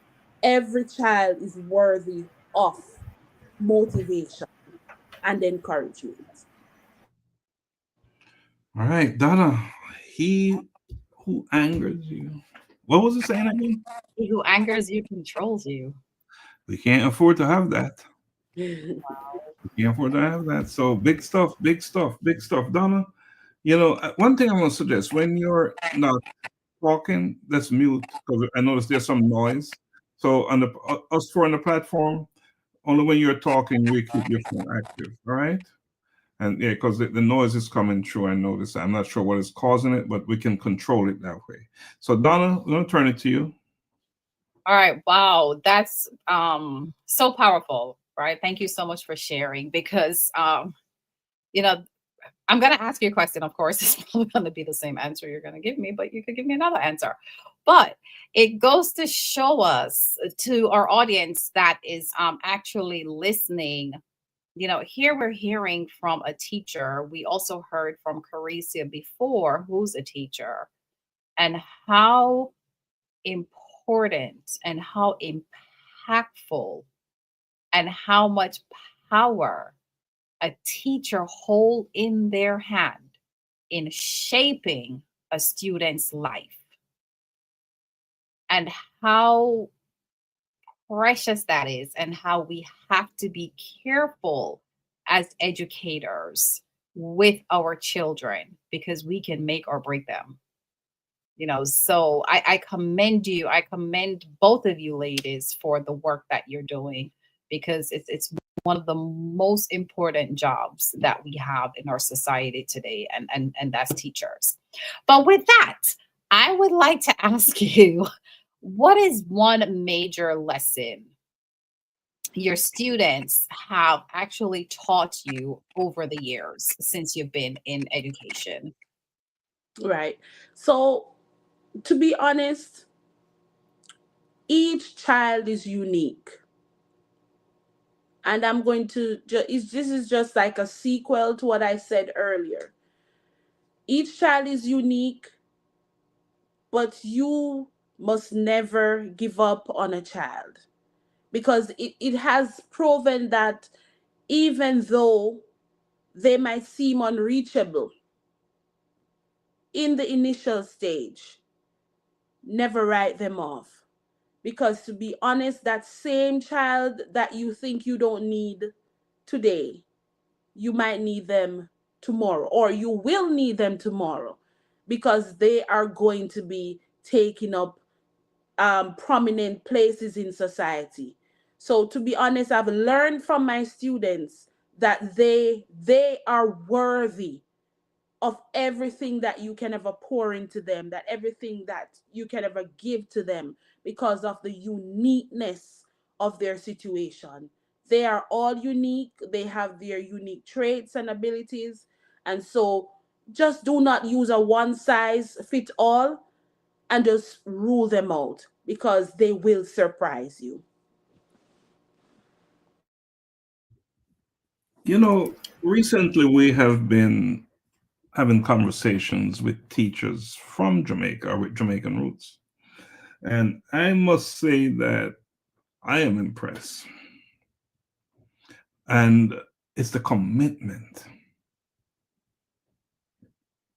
every child is worthy of motivation and encouragement. All right, Donna. He who angers you. What was it saying again? He who angers you controls you. We can't afford to have that. We can't afford to have that. So big stuff, big stuff, big stuff. Donna, one thing I'm going to suggest when you're not talking, let's mute because I noticed there's some noise. So on the us four on the platform, only when you're talking, we keep your phone active. All right. And yeah, because the noise is coming through. I noticed. I'm not sure what is causing it, but we can control it that way. So Donna, I'm going to turn it to you. All right. Wow. That's so powerful. Right. Thank you so much for sharing because you know, I'm going to ask you a question. Of course, it's probably going to be the same answer you're going to give me, but you could give me another answer. But it goes to show us, to our audience that is actually listening, here we're hearing from a teacher. We also heard from Caricia before, who's a teacher, and how important and how impactful and how much power a teacher hold in their hand in shaping a student's life, and how precious that is, and how we have to be careful as educators with our children because we can make or break them. So I commend you. I commend both of you ladies for the work that you're doing because it's one of the most important jobs that we have in our society today, and that's teachers. But with that, I would like to ask you, what is one major lesson your students have actually taught you over the years since you've been in education? Right. So, to be honest, each child is unique. And I'm going to this is just like a sequel to what I said earlier. Each child is unique, but you must never give up on a child, because it has proven that even though they might seem unreachable in the initial stage, never write them off. Because to be honest, that same child that you think you don't need today, you might need them tomorrow, or you will need them tomorrow, because they are going to be taking up prominent places in society. So to be honest, I've learned from my students that they are worthy of everything that you can ever pour into them, that everything that you can ever give to them, because of the uniqueness of their situation. They are all unique, they have their unique traits and abilities. And so just do not use a one size fit all and just rule them out, because they will surprise you. You know, recently we have been having conversations with teachers from Jamaica or with Jamaican roots. And I must say that I am impressed. And it's the commitment,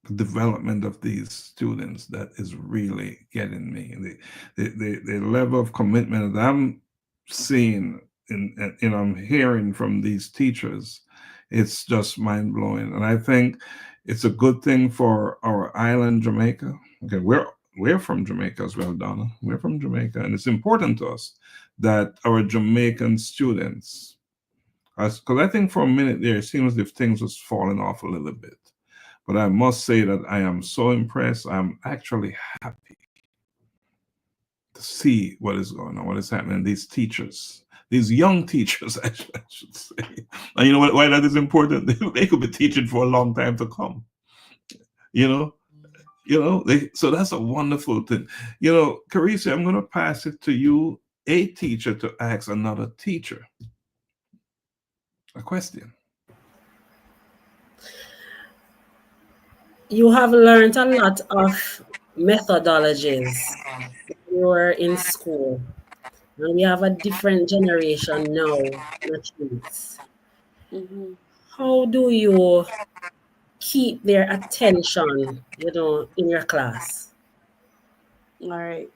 the development of these students that is really getting me. The level of commitment that I'm seeing and I'm hearing from these teachers, it's just mind blowing. And I think it's a good thing for our island, Jamaica. Okay, we're from Jamaica as well, Donna. We're from Jamaica, and it's important to us that our Jamaican students, because I think for a minute there, it seems as if things was falling off a little bit. But I must say that I am so impressed. I'm actually happy to see what is going on, what is happening. These teachers, these young teachers, I should say. And you know why that is important? They could be teaching for a long time to come. So that's a wonderful thing. Carissa, I'm going to pass it to you, a teacher, to ask another teacher a question. You have learned a lot of methodologies when you were in school. And we have a different generation now, Natriece. Mm-hmm. How do you keep their attention, in your class? All right.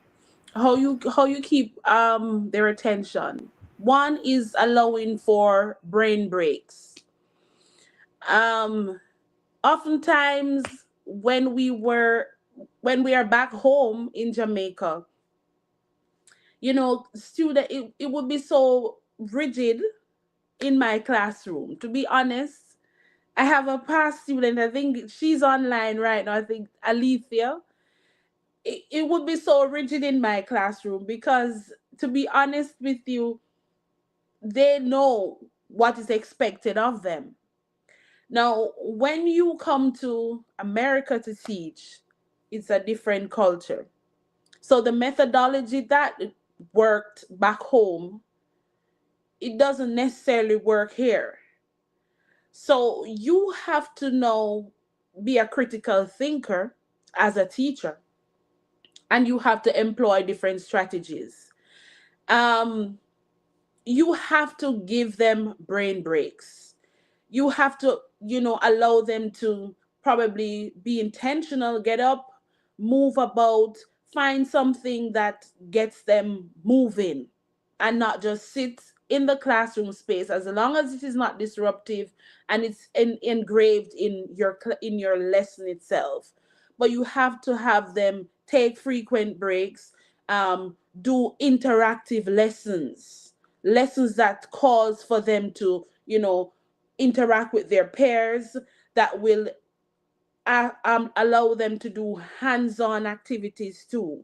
How you keep their attention? One is allowing for brain breaks. Oftentimes when we are back home in Jamaica, student, it would be so rigid in my classroom. To be honest, I have a past student, I think she's online right now, I think Alethea. It would be so rigid in my classroom because, to be honest with you, they know what is expected of them. Now, when you come to America to teach, it's a different culture. So the methodology that worked back home, it doesn't necessarily work here. So you have to be a critical thinker as a teacher, and you have to employ different strategies. You have to give them brain breaks. You have to, allow them to probably be intentional, get up, move about, find something that gets them moving, and not just sit in the classroom space, as long as it is not disruptive and it's engraved in your lesson itself. But you have to have them take frequent breaks, do interactive lessons that cause for them to, interact with their peers, that will allow them to do hands-on activities too,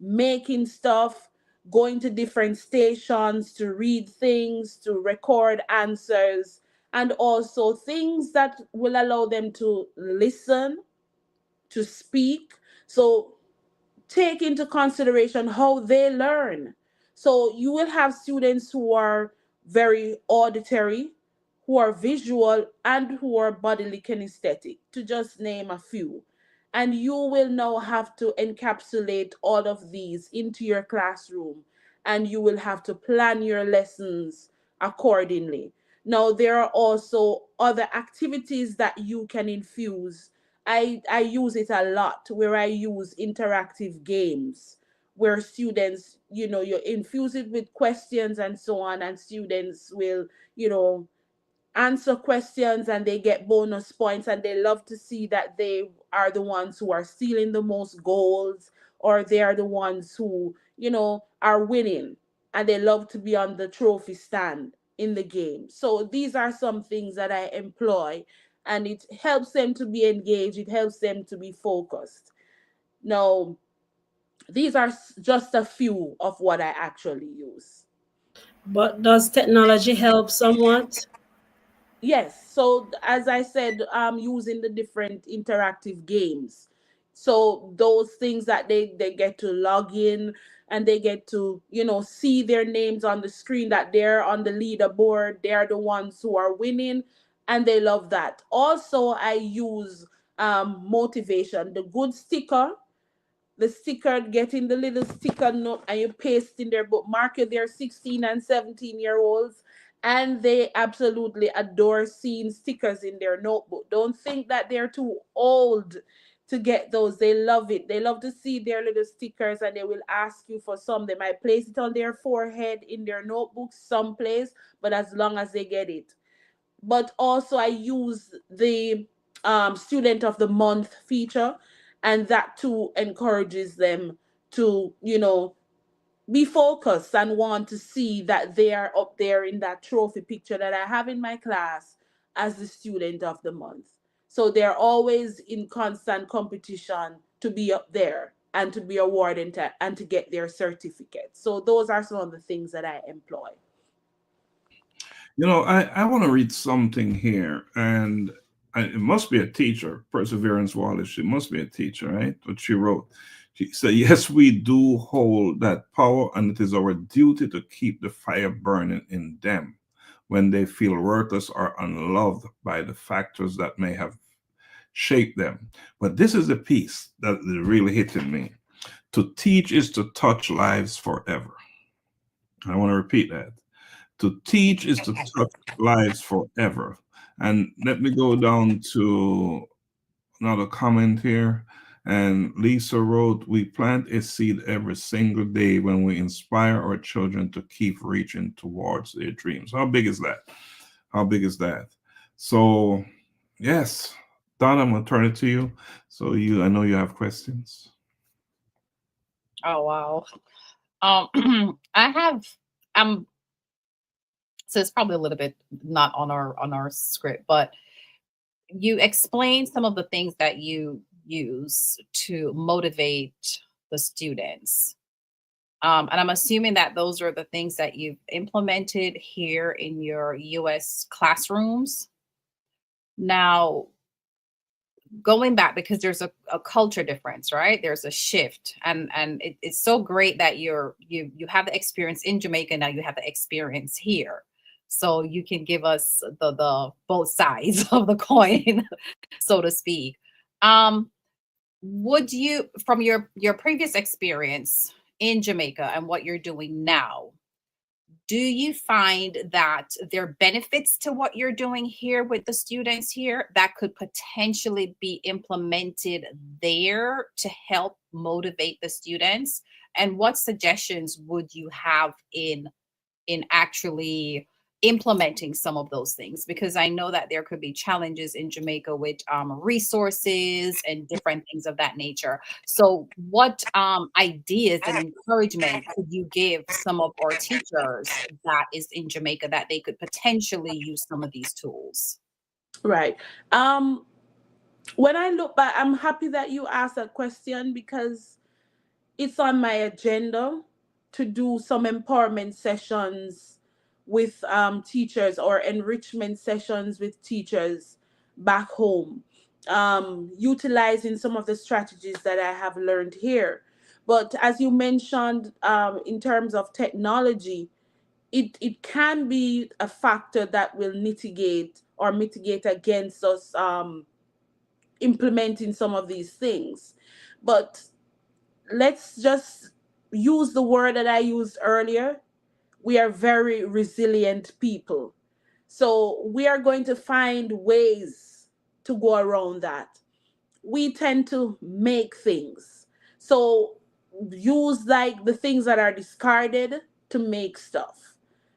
making stuff, going to different stations to read things, to record answers, and also things that will allow them to listen, to speak. So take into consideration how they learn. So you will have students who are very auditory, who are visual, and who are bodily kinesthetic, to just name a few. And you will now have to encapsulate all of these into your classroom, and you will have to plan your lessons accordingly. Now, there are also other activities that you can infuse. I use it a lot, where I use interactive games where students, you infuse it with questions and so on, and students will, you know, answer questions and they get bonus points, and they love to see that they are the ones who are stealing the most goals, or they are the ones who, are winning, and they love to be on the trophy stand in the game. So these are some things that I employ, and it helps them to be engaged, it helps them to be focused. Now, these are just a few of what I actually use. But does technology help somewhat? Yes. So as I said, using the different interactive games. So those things that they get to log in, and they get to, see their names on the screen, that they're on the leaderboard, they're the ones who are winning, and they love that. Also, I use motivation, the good sticker, the sticker, getting the little sticker note, and you paste in their book, mark it, they're 16 and 17-year-olds, and they absolutely adore seeing stickers in their notebook. Don't think that they're too old to get those. They love it. They love to see their little stickers, and they will ask you for some. They might place it on their forehead in their notebook someplace, but as long as they get it. But also, I use the student of the month feature, and that too encourages them to, be focused and want to see that they are up there in that trophy picture that I have in my class as the student of the month. So they're always in constant competition to be up there and to be awarded and to get their certificate. So those are some of the things that I employ. I want to read something here, and it must be a teacher, Perseverance Wallace. She must be a teacher, right? What she wrote. She said, yes, we do hold that power, and it is our duty to keep the fire burning in them when they feel worthless or unloved by the factors that may have shaped them. But this is the piece that is really hitting me. To teach is to touch lives forever. I want to repeat that. To teach is to touch lives forever. And let me go down to another comment here. And Lisa wrote, we plant a seed every single day when we inspire our children to keep reaching towards their dreams. How big is that? How big is that? So, yes, Donna, I'm going to turn it to you. So I know you have questions. Oh, wow. I have, so it's probably a little bit not on our script, but you explained some of the things that you use to motivate the students. And I'm assuming that those are the things that you've implemented here in your US classrooms. Now, going back, because there's a culture difference, right? There's a shift, and it's so great that you have the experience in Jamaica. Now you have the experience here, so you can give us the both sides of the coin, so to speak. Would you, from your previous experience in Jamaica and what you're doing now, do you find that there are benefits to what you're doing here with the students here that could potentially be implemented there to help motivate the students? And what suggestions would you have in actually implementing some of those things? Because I know that there could be challenges in Jamaica with resources and different things of that nature. So what ideas and encouragement could you give some of our teachers that is in Jamaica that they could potentially use some of these tools? Right. When I look back, I'm happy that you asked that question, because it's on my agenda to do some empowerment sessions with teachers, or enrichment sessions with teachers back home, utilizing some of the strategies that I have learned here. But as you mentioned, in terms of technology, it can be a factor that will mitigate against us implementing some of these things. But let's just use the word that I used earlier. We are very resilient people. So we are going to find ways to go around that. We tend to make things. So use like the things that are discarded to make stuff.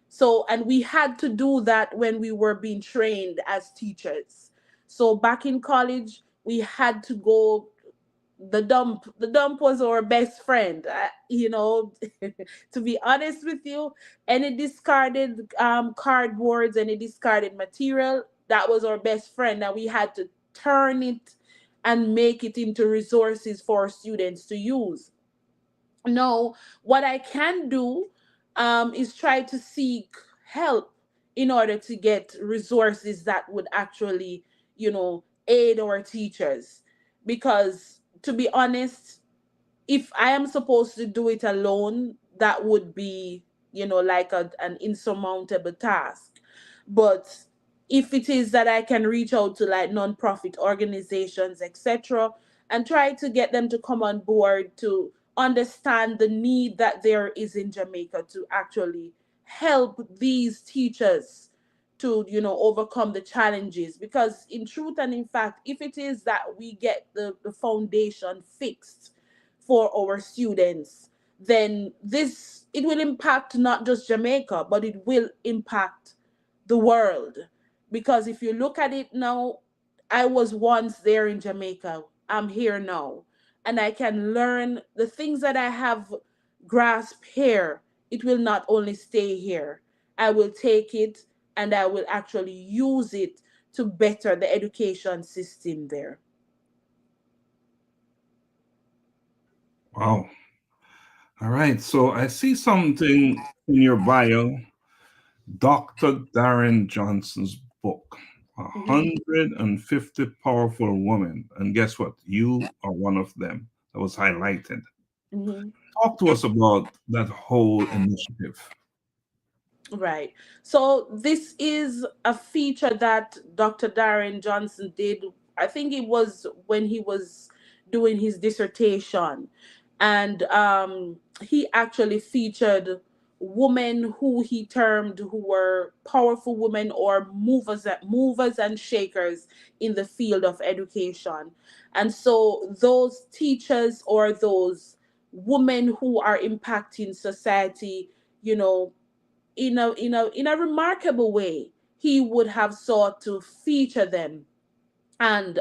So, and we had to do that when we were being trained as teachers. So back in college, we had to go the dump was our best friend, to be honest with you. Any discarded cardboards, any discarded material, that was our best friend, and we had to turn it and make it into resources for students to use. Now, what I can do is try to seek help in order to get resources that would actually, aid our teachers. Because to be honest, if I am supposed to do it alone, that would be, like an insurmountable task. But if it is that I can reach out to like nonprofit organizations, etc., and try to get them to come on board to understand the need that there is in Jamaica to actually help these teachers to, overcome the challenges. Because in truth and in fact, if it is that we get the foundation fixed for our students, then it will impact not just Jamaica, but it will impact the world. Because if you look at it now, I was once there in Jamaica, I'm here now, and I can learn the things that I have grasped here. It will not only stay here, I will take it and I will actually use it to better the education system there. Wow. All right. So I see something in your bio, Dr. Darren Johnson's book, 150 Powerful Women. And guess what? You are one of them that was highlighted. Mm-hmm. Talk to us about that whole initiative. Right. So this is a feature that Dr. Darren Johnson did. I think it was when he was doing his dissertation. And he actually featured women who he termed who were powerful women or movers and shakers in the field of education. And so those teachers or those women who are impacting society, in a remarkable way, he would have sought to feature them and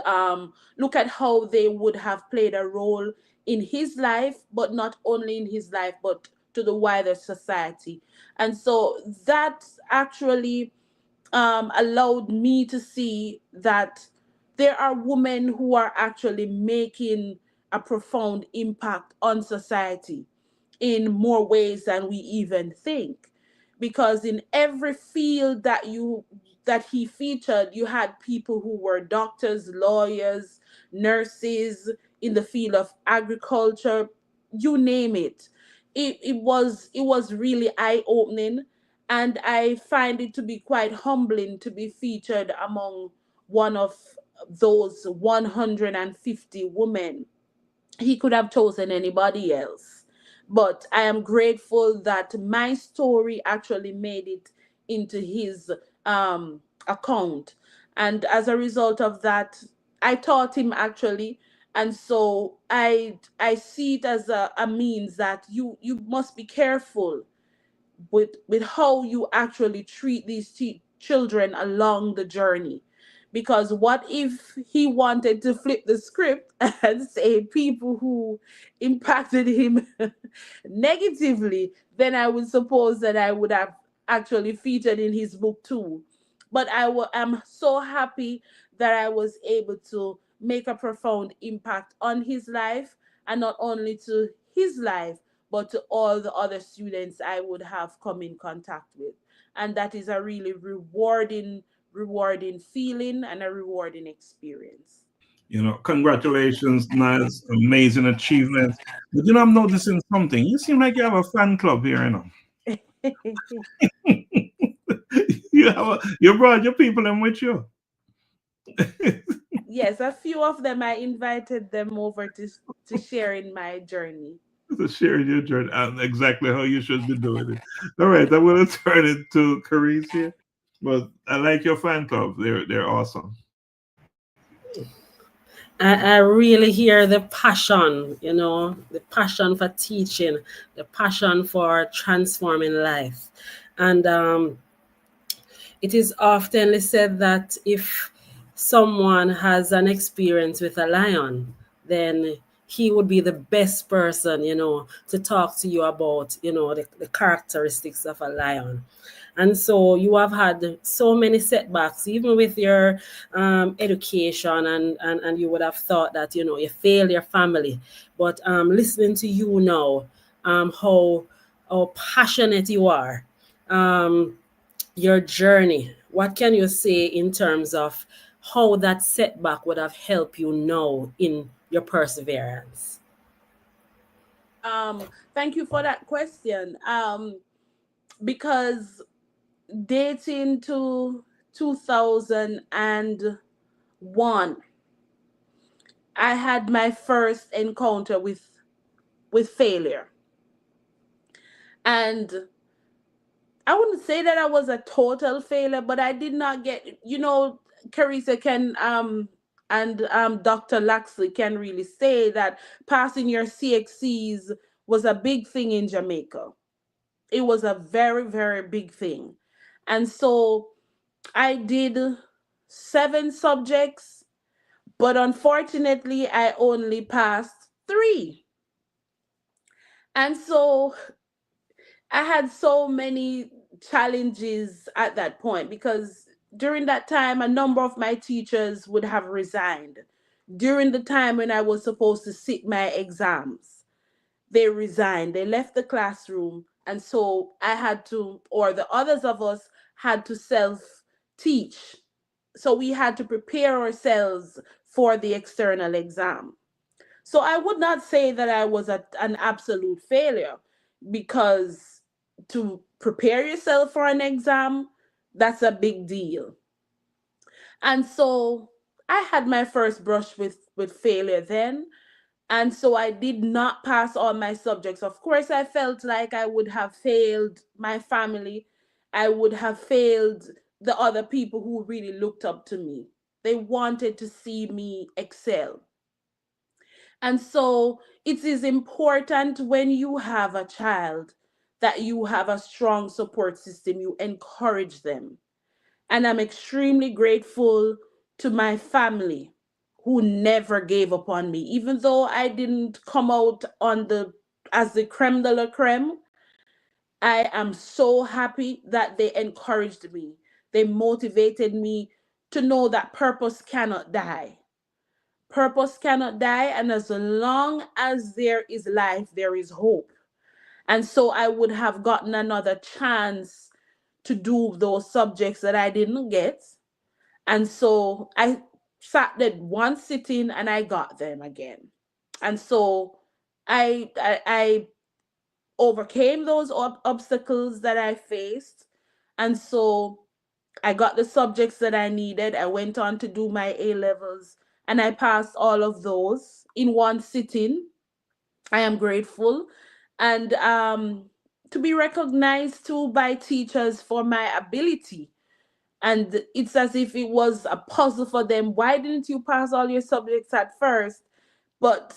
look at how they would have played a role in his life, but not only in his life, but to the wider society. And so that actually allowed me to see that there are women who are actually making a profound impact on society in more ways than we even think. Because in every field that he featured, you had people who were doctors, lawyers, nurses, in the field of agriculture, you name it. It was really eye-opening, and I find it to be quite humbling to be featured among one of those 150 women. He could have chosen anybody else. But I am grateful that my story actually made it into his account. And as a result of that, I taught him actually. And so I see it as a means that you must be careful with how you actually treat these children along the journey. Because what if he wanted to flip the script and say people who impacted him negatively, then I would suppose that I would have actually featured in his book too. But am so happy that I was able to make a profound impact on his life, and not only to his life, but to all the other students I would have come in contact with. And that is a really rewarding feeling and a rewarding experience. Congratulations, Nice, amazing achievement. But I'm noticing something. You seem like you have a fan club here, You brought your people in with you. Yes, a few of them, I invited them over to share in my journey. To share your journey and exactly how you should be doing it. All right, I'm going to turn it to Carice here. But I like your fan club. They're awesome. I really hear the passion, the passion for teaching, the passion for transforming life. And it is often said that if someone has an experience with a lion, then he would be the best person, to talk to you about, the characteristics of a lion. And so you have had so many setbacks, even with your education, and you would have thought that, you failed your family. But listening to you now, how passionate you are, your journey, what can you say in terms of how that setback would have helped you now in your perseverance? Thank you for that question. Because dating to 2001, I had my first encounter with failure. And I wouldn't say that I was a total failure, but I did not get, Carissa can and Dr. Laxley can really say that passing your CXCs was a big thing in Jamaica. It was a very, very big thing. And so I did 7 subjects, but unfortunately I only passed 3. And so I had so many challenges at that point because during that time, a number of my teachers would have resigned. During the time when I was supposed to sit my exams, they resigned, they left the classroom. And so I had to, or the others of us had to self teach. So we had to prepare ourselves for the external exam. So I would not say that I was an absolute failure because to prepare yourself for an exam, that's a big deal. And so I had my first brush with failure then. And so I did not pass all my subjects. Of course, I felt like I would have failed my family. I would have failed the other people who really looked up to me. They wanted to see me excel. And so it is important when you have a child that you have a strong support system, you encourage them. And I'm extremely grateful to my family who never gave up on me. Even though I didn't come out on the as the creme de la creme, I am so happy that they encouraged me. They motivated me to know that purpose cannot die. Purpose cannot die, and as long as there is life, there is hope. And so I would have gotten another chance to do those subjects that I didn't get. And so I sat there one sitting and I got them again. And so I overcame those obstacles that I faced. And so I got the subjects that I needed. I went on to do my A levels and I passed all of those in one sitting. I am grateful. And to be recognized too by teachers for my ability. And it's as if it was a puzzle for them. Why didn't you pass all your subjects at first? But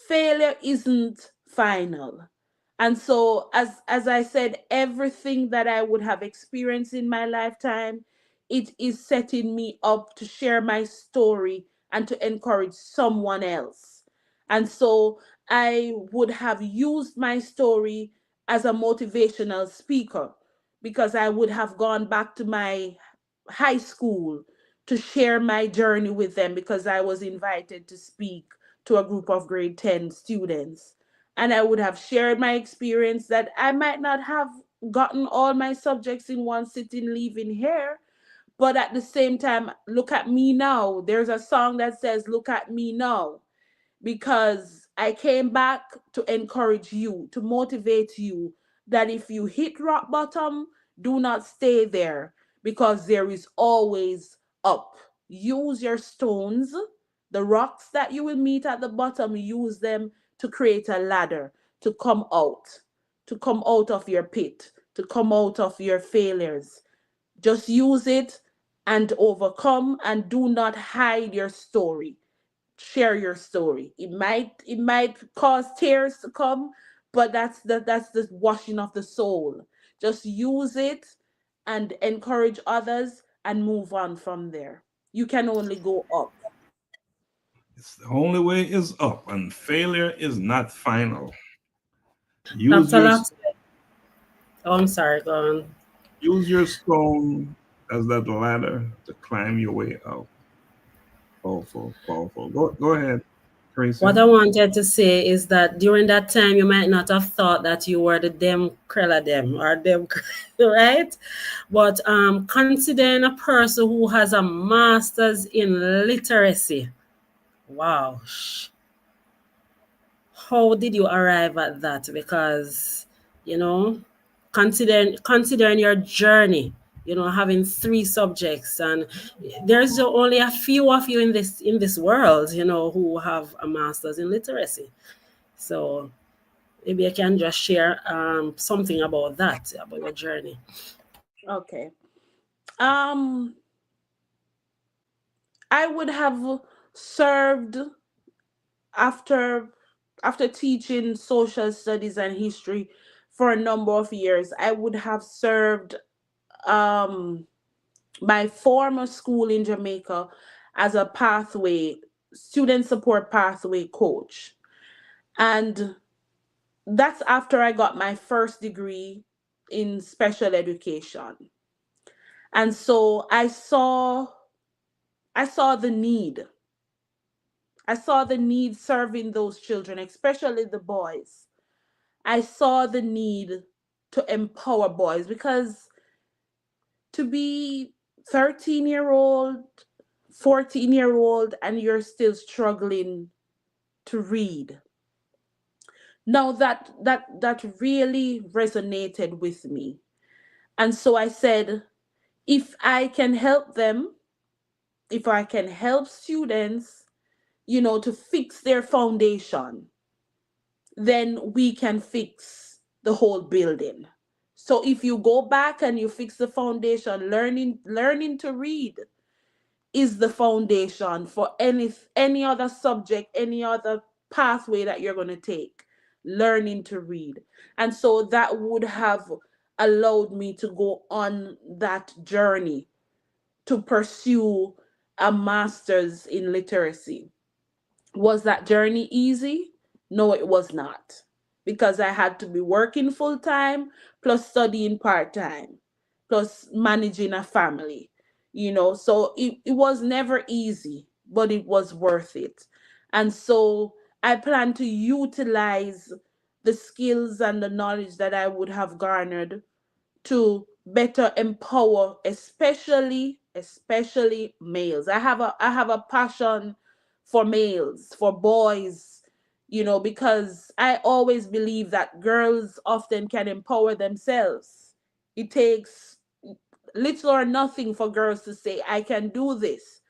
failure isn't final. And so as I said, everything that I would have experienced in my lifetime, it is setting me up to share my story and to encourage someone else. And so I would have used my story as a motivational speaker because I would have gone back to my high school to share my journey with them because I was invited to speak to a group of grade 10 students. And I would have shared my experience that I might not have gotten all my subjects in one sitting leaving here. But at the same time, look at me now. There's a song that says, "Look at me now," because I came back to encourage you, to motivate you that if you hit rock bottom, do not stay there because there is always up. Use your stones, the rocks that you will meet at the bottom, use them to create a ladder to come out, of your pit, to come out of your failures. Just use it and overcome, and do not hide your story. Share your story. It might cause tears to come, but that's the washing of the soul. Just use it and encourage others and move on from there. You can only go up. It's the only way is up, and failure is not final. Use Dr. your Laxley. Oh, I'm sorry, go on. use your stone as that ladder to climb your way out. Powerful, powerful. Go ahead, Tracy. What I wanted to say is that during that time, you might not have thought that you were the dem krella dem or dem, right? But considering a person who has a master's in literacy, wow. How did you arrive at that? Because, considering your journey, having 3 subjects, and there's only a few of you in this world, who have a master's in literacy. So maybe I can just share something about that, about your journey. Okay. I would have served after teaching social studies and history for a number of years. I would have served my former school in Jamaica as a student support pathway coach. And that's after I got my first degree in special education. And so I saw the need. I saw the need serving those children, especially the boys. I saw the need to empower boys, because to be 13-year-old, 14-year-old, and you're still struggling to read. Now that really resonated with me. And so I said, if I can help them, if I can help students, to fix their foundation, then we can fix the whole building. So if you go back and you fix the foundation, learning to read is the foundation for any other subject, any other pathway that you're going to take. Learning to read. And so that would have allowed me to go on that journey to pursue a master's in literacy. Was that journey easy? No, it was not, because I had to be working full time, plus studying part time, plus managing a family, so it was never easy, but it was worth it. And so I plan to utilize the skills and the knowledge that I would have garnered to better empower, especially males. I have a passion for males, for boys, because I always believe that girls often can empower themselves. It takes little or nothing for girls to say, I can do this.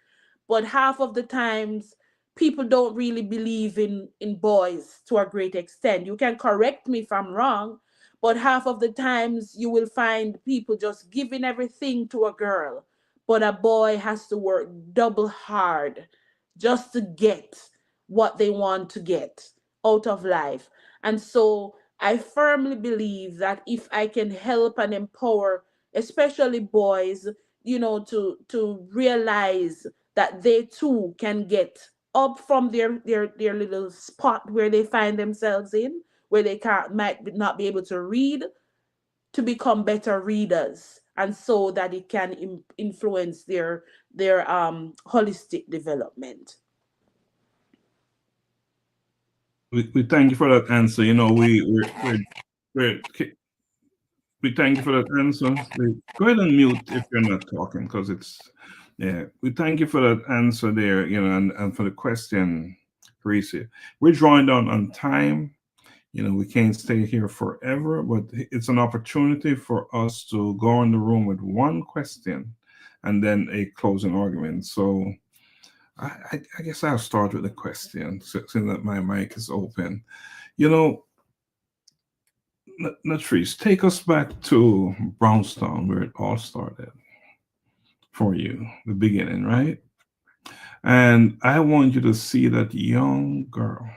But half of the times, people don't really believe in boys to a great extent. You can correct me if I'm wrong, but half of the times you will find people just giving everything to a girl, but a boy has to work double hard just to get what they want to get out of life. And so I firmly believe that if I can help and empower, especially boys, to realize that they too can get up from their little spot where they find themselves in, where they might not be able to read, to become better readers, and so that it can influence their holistic development. We thank you for that answer. We thank you for that answer. Go ahead and mute if you're not talking, because we thank you for that answer there, and for the question, Parisi. We're drawing down on time. We can't stay here forever, but it's an opportunity for us to go in the room with one question and then a closing argument. So I guess I'll start with a question, seeing that my mic is open. Natriece, take us back to Brownstown, where it all started for you, the beginning, right? And I want you to see that young girl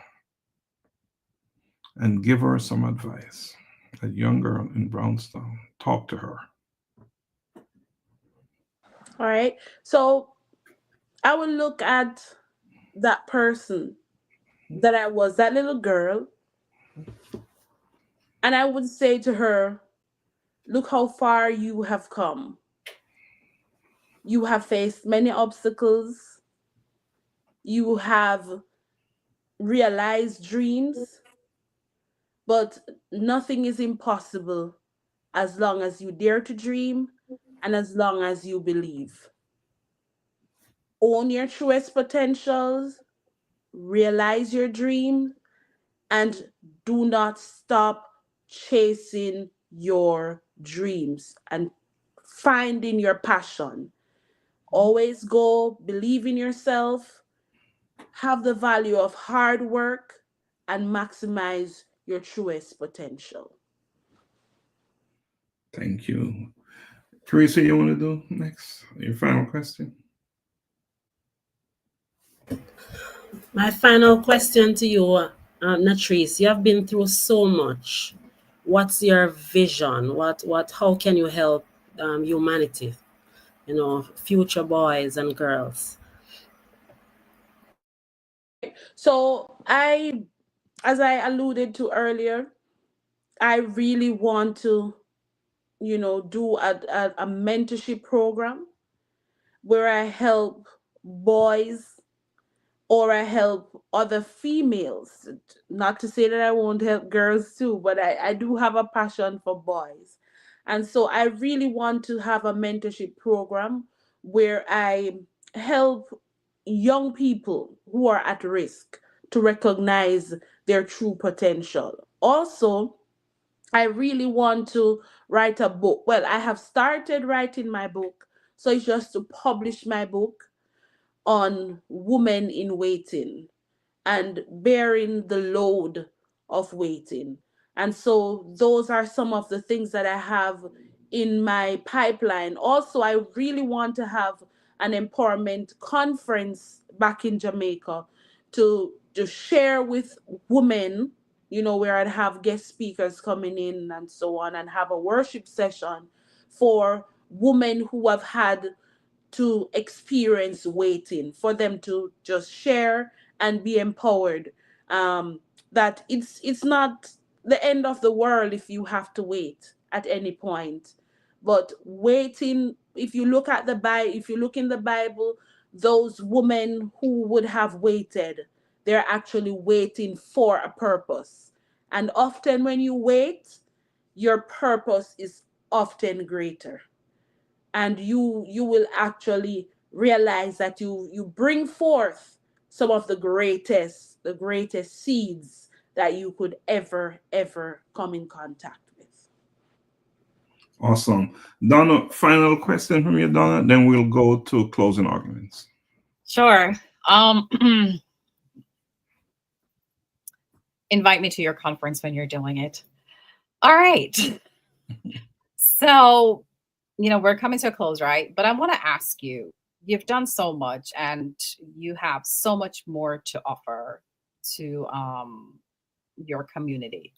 and give her some advice. That young girl in Brownstown, talk to her. All right. So I will look at that person that I was, that little girl, and I would say to her, look how far you have come. You have faced many obstacles. You have realized dreams, but nothing is impossible as long as you dare to dream and as long as you believe. Own your truest potentials, realize your dream, and do not stop chasing your dreams and finding your passion. Always go, believe in yourself, have the value of hard work, and maximize your truest potential. Thank you. Teresa, you want to do next? Your final question? My final question to you, Natriece, you have been through so much. What's your vision? How can you help humanity? Future boys and girls. So as I alluded to earlier, I really want to, do a mentorship program where I help boys or I help other females. Not to say that I won't help girls too, but I do have a passion for boys. And so I really want to have a mentorship program where I help young people who are at risk to recognize their true potential. Also, I really want to write a book. Well, I have started writing my book, so it's just to publish my book on women in waiting and bearing the load of waiting. And so those are some of the things that I have in my pipeline. Also, I really want to have an empowerment conference back in Jamaica to share with women, where I'd have guest speakers coming in and so on, and have a worship session for women who have had to experience waiting, for them to just share and be empowered, that it's not the end of the world if you have to wait at any point. But waiting, if you look at the Bible, if you look in the Bible, those women who would have waited, they're actually waiting for a purpose. And often when you wait, your purpose is often greater, and you will actually realize that you bring forth some of the greatest seeds that you could ever come in contact with. Awesome. Donna, final question from you, Donna, then we'll go to closing arguments. Sure. Invite me to your conference when you're doing it. All right. So, we're coming to a close, right? But I want to ask you, you've done so much and you have so much more to offer to your community.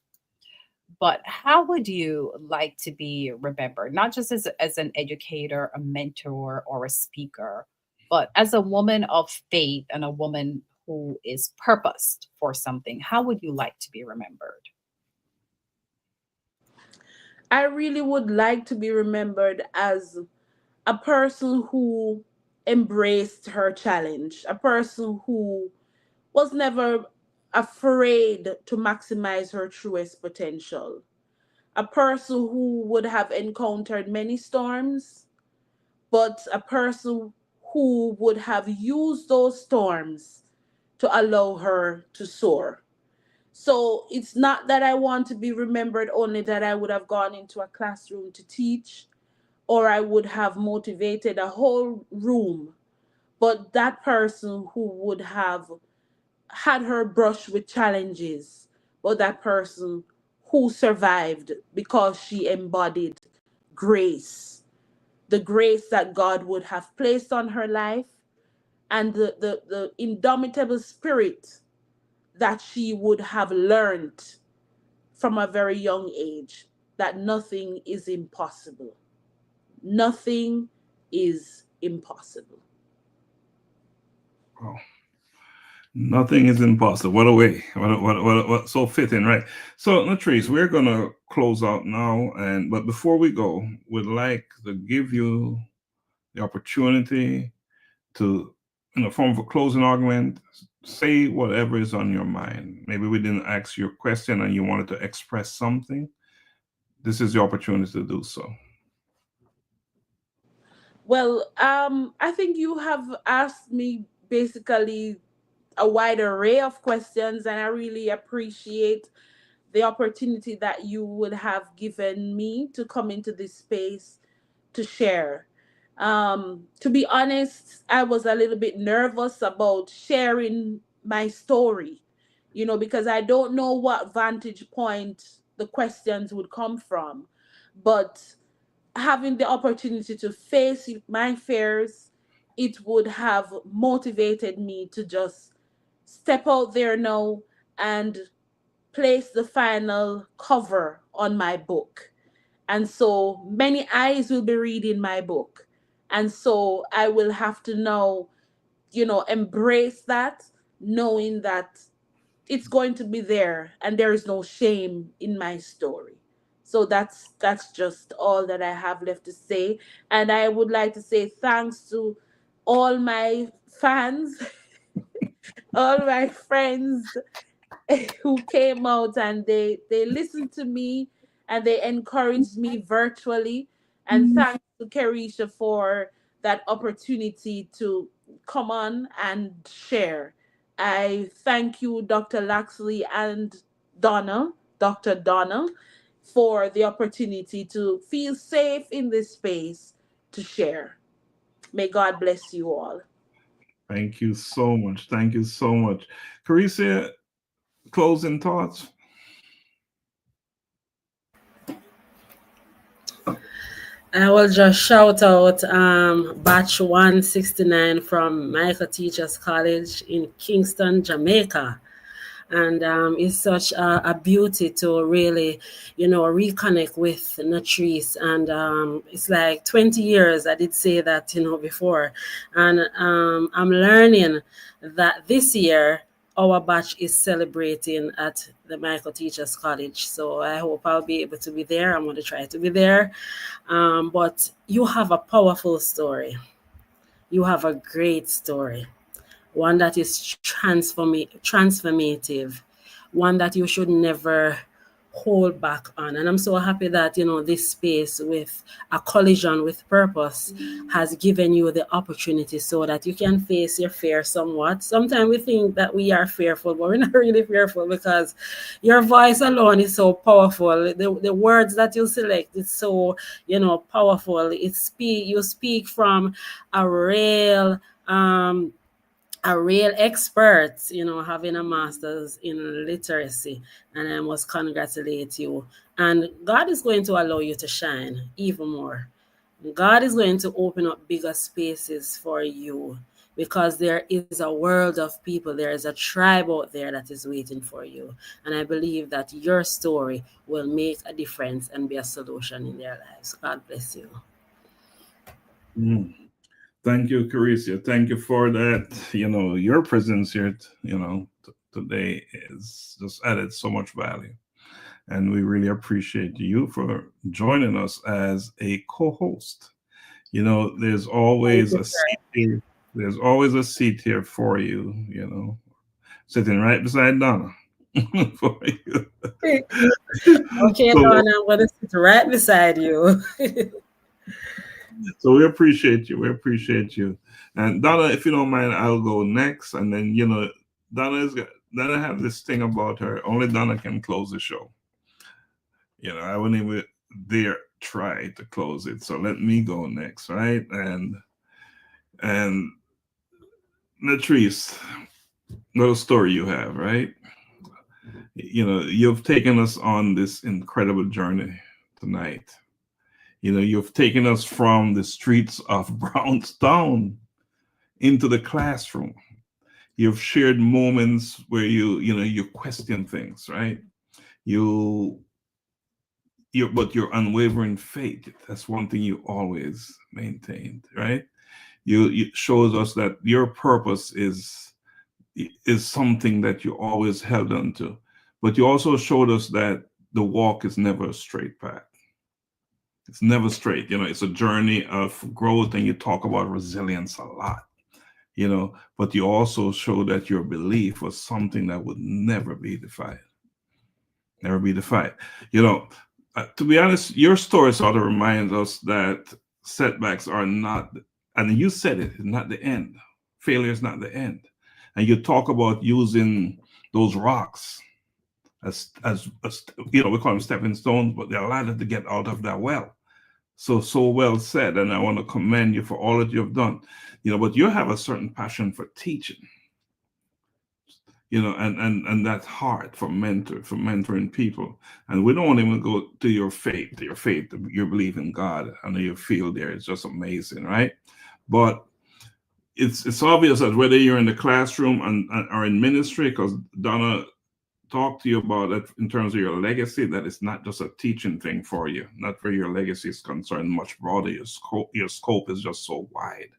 But how would you like to be remembered? Not just as an educator, a mentor, or a speaker, but as a woman of faith and a woman who is purposed for something. How would you like to be remembered? I really would like to be remembered as a person who embraced her challenge, a person who was never afraid to maximize her truest potential, a person who would have encountered many storms, but a person who would have used those storms to allow her to soar. So it's not that I want to be remembered only that I would have gone into a classroom to teach, or I would have motivated a whole room, but that person who would have had her brush with challenges, but that person who survived because she embodied grace, the grace that God would have placed on her life, and the indomitable spirit that she would have learned from a very young age, that nothing is impossible. Nothing is impossible. Oh, nothing is impossible. What a way. What so fitting, right? So, Natriece, we're gonna close out now, but before we go, we'd like to give you the opportunity to, in the form of a closing argument, say whatever is on your mind. Maybe we didn't ask your question and you wanted to express something. This is your opportunity to do so. Well, I think you have asked me basically a wide array of questions, and I really appreciate the opportunity that you would have given me to come into this space to share. To be honest, I was a little bit nervous about sharing my story, because I don't know what vantage point the questions would come from. But having the opportunity to face my fears, it would have motivated me to just step out there now and place the final cover on my book. And so many eyes will be reading my book. And so I will have to now, embrace that, knowing that it's going to be there and there is no shame in my story. So that's just all that I have left to say. And I would like to say thanks to all my fans, all my friends who came out and they listened to me and they encouraged me virtually. And thanks to Kerisha for that opportunity to come on and share. I thank you, Dr. Laxley and Dr. Donna, for the opportunity to feel safe in this space to share. May God bless you all. Thank you so much. Thank you so much. Carissa, closing thoughts? I will just shout out batch 169 from Michael Teachers College in Kingston, Jamaica. And it's such a beauty to really, reconnect with Natriece. And it's like 20 years, I did say that, before. And I'm learning that this year, our batch is celebrating at the Michael Teachers College. So I hope I'll be able to be there. I'm going to try to be there. But you have a powerful story. You have a great story. One that is transformative, one that you should never hold back on. And I'm so happy that, this space with a collision with purpose has given you the opportunity so that you can face your fear somewhat. Sometimes we think that we are fearful, but we're not really fearful because your voice alone is so powerful. The words that you select is so, powerful. You speak from a real expert, having a master's in literacy, and I must congratulate you. And God is going to allow you to shine even more. God is going to open up bigger spaces for you because there is a world of people, there is a tribe out there that is waiting for you. And I believe that your story will make a difference and be a solution in their lives. God bless you. Thank you, Carissa. Thank you for that. Your presence here, today is just added so much value. And we really appreciate you for joining us as a co-host. There's always a seat here. There's always a seat here for you, sitting right beside Donna. For you. Okay, Donna, I'm going to sit right beside you. So we appreciate you. We appreciate you. And Donna, if you don't mind, I'll go next. And then, Donna have this thing about her. Only Donna can close the show. You know, I wouldn't even dare try to close it. So let me go next, right? And Natriece, little story you have, right? You know, you've taken us on this incredible journey tonight. You know, you've taken us from the streets of Brownstown into the classroom. You've shared moments where you question things, right? But your unwavering faith, that's one thing you always maintained, right? You shows us that your purpose is something that you always held on to. But you also showed us that the walk is never a straight path. It's never straight. You know, it's a journey of growth, and you talk about resilience a lot, you know, but you also show that your belief was something that would never be defied. Never be defied. You know, to be honest, your story sort of reminds us that setbacks are not, and you said it, not the end. Failure is not the end. And you talk about using those rocks as you know, we call them stepping stones, but they're allowed to get out of that well. So well said, and I want to commend you for all that you've done. You know, but you have a certain passion for teaching. You know, and that heart for mentoring people. And we don't want to even go to your faith, your belief in God. I know you feel there. It's just amazing, right? But it's obvious that whether you're in the classroom or in ministry, because Donna talked to you about that in terms of your legacy, that it's not just a teaching thing for you, not where your legacy is concerned, much broader. Your scope is just so wide.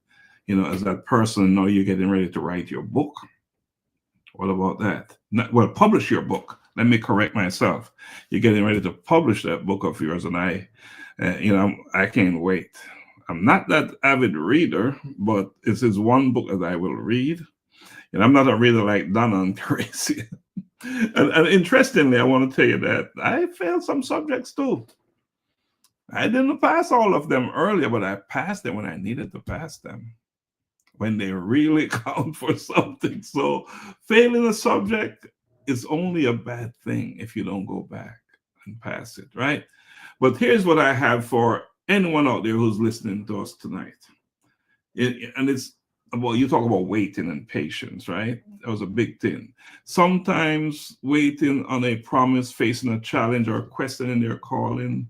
You know, as that person, now you're getting ready to write your book. What about that? Publish your book. Let me correct myself. You're getting ready to publish that book of yours, and I can't wait. I'm not that avid reader, but this is one book that I will read. And I'm not a reader like Donna and Tracy. And interestingly, I want to tell you that I failed some subjects too. I didn't pass all of them earlier, but I passed them when I needed to pass them, when they really count for something. So failing a subject is only a bad thing if you don't go back and pass it, right? But here's what I have for anyone out there who's listening to us tonight. And it's about, you talk about waiting and patience, right? That was a big thing. Sometimes waiting on a promise, facing a challenge, or questioning their calling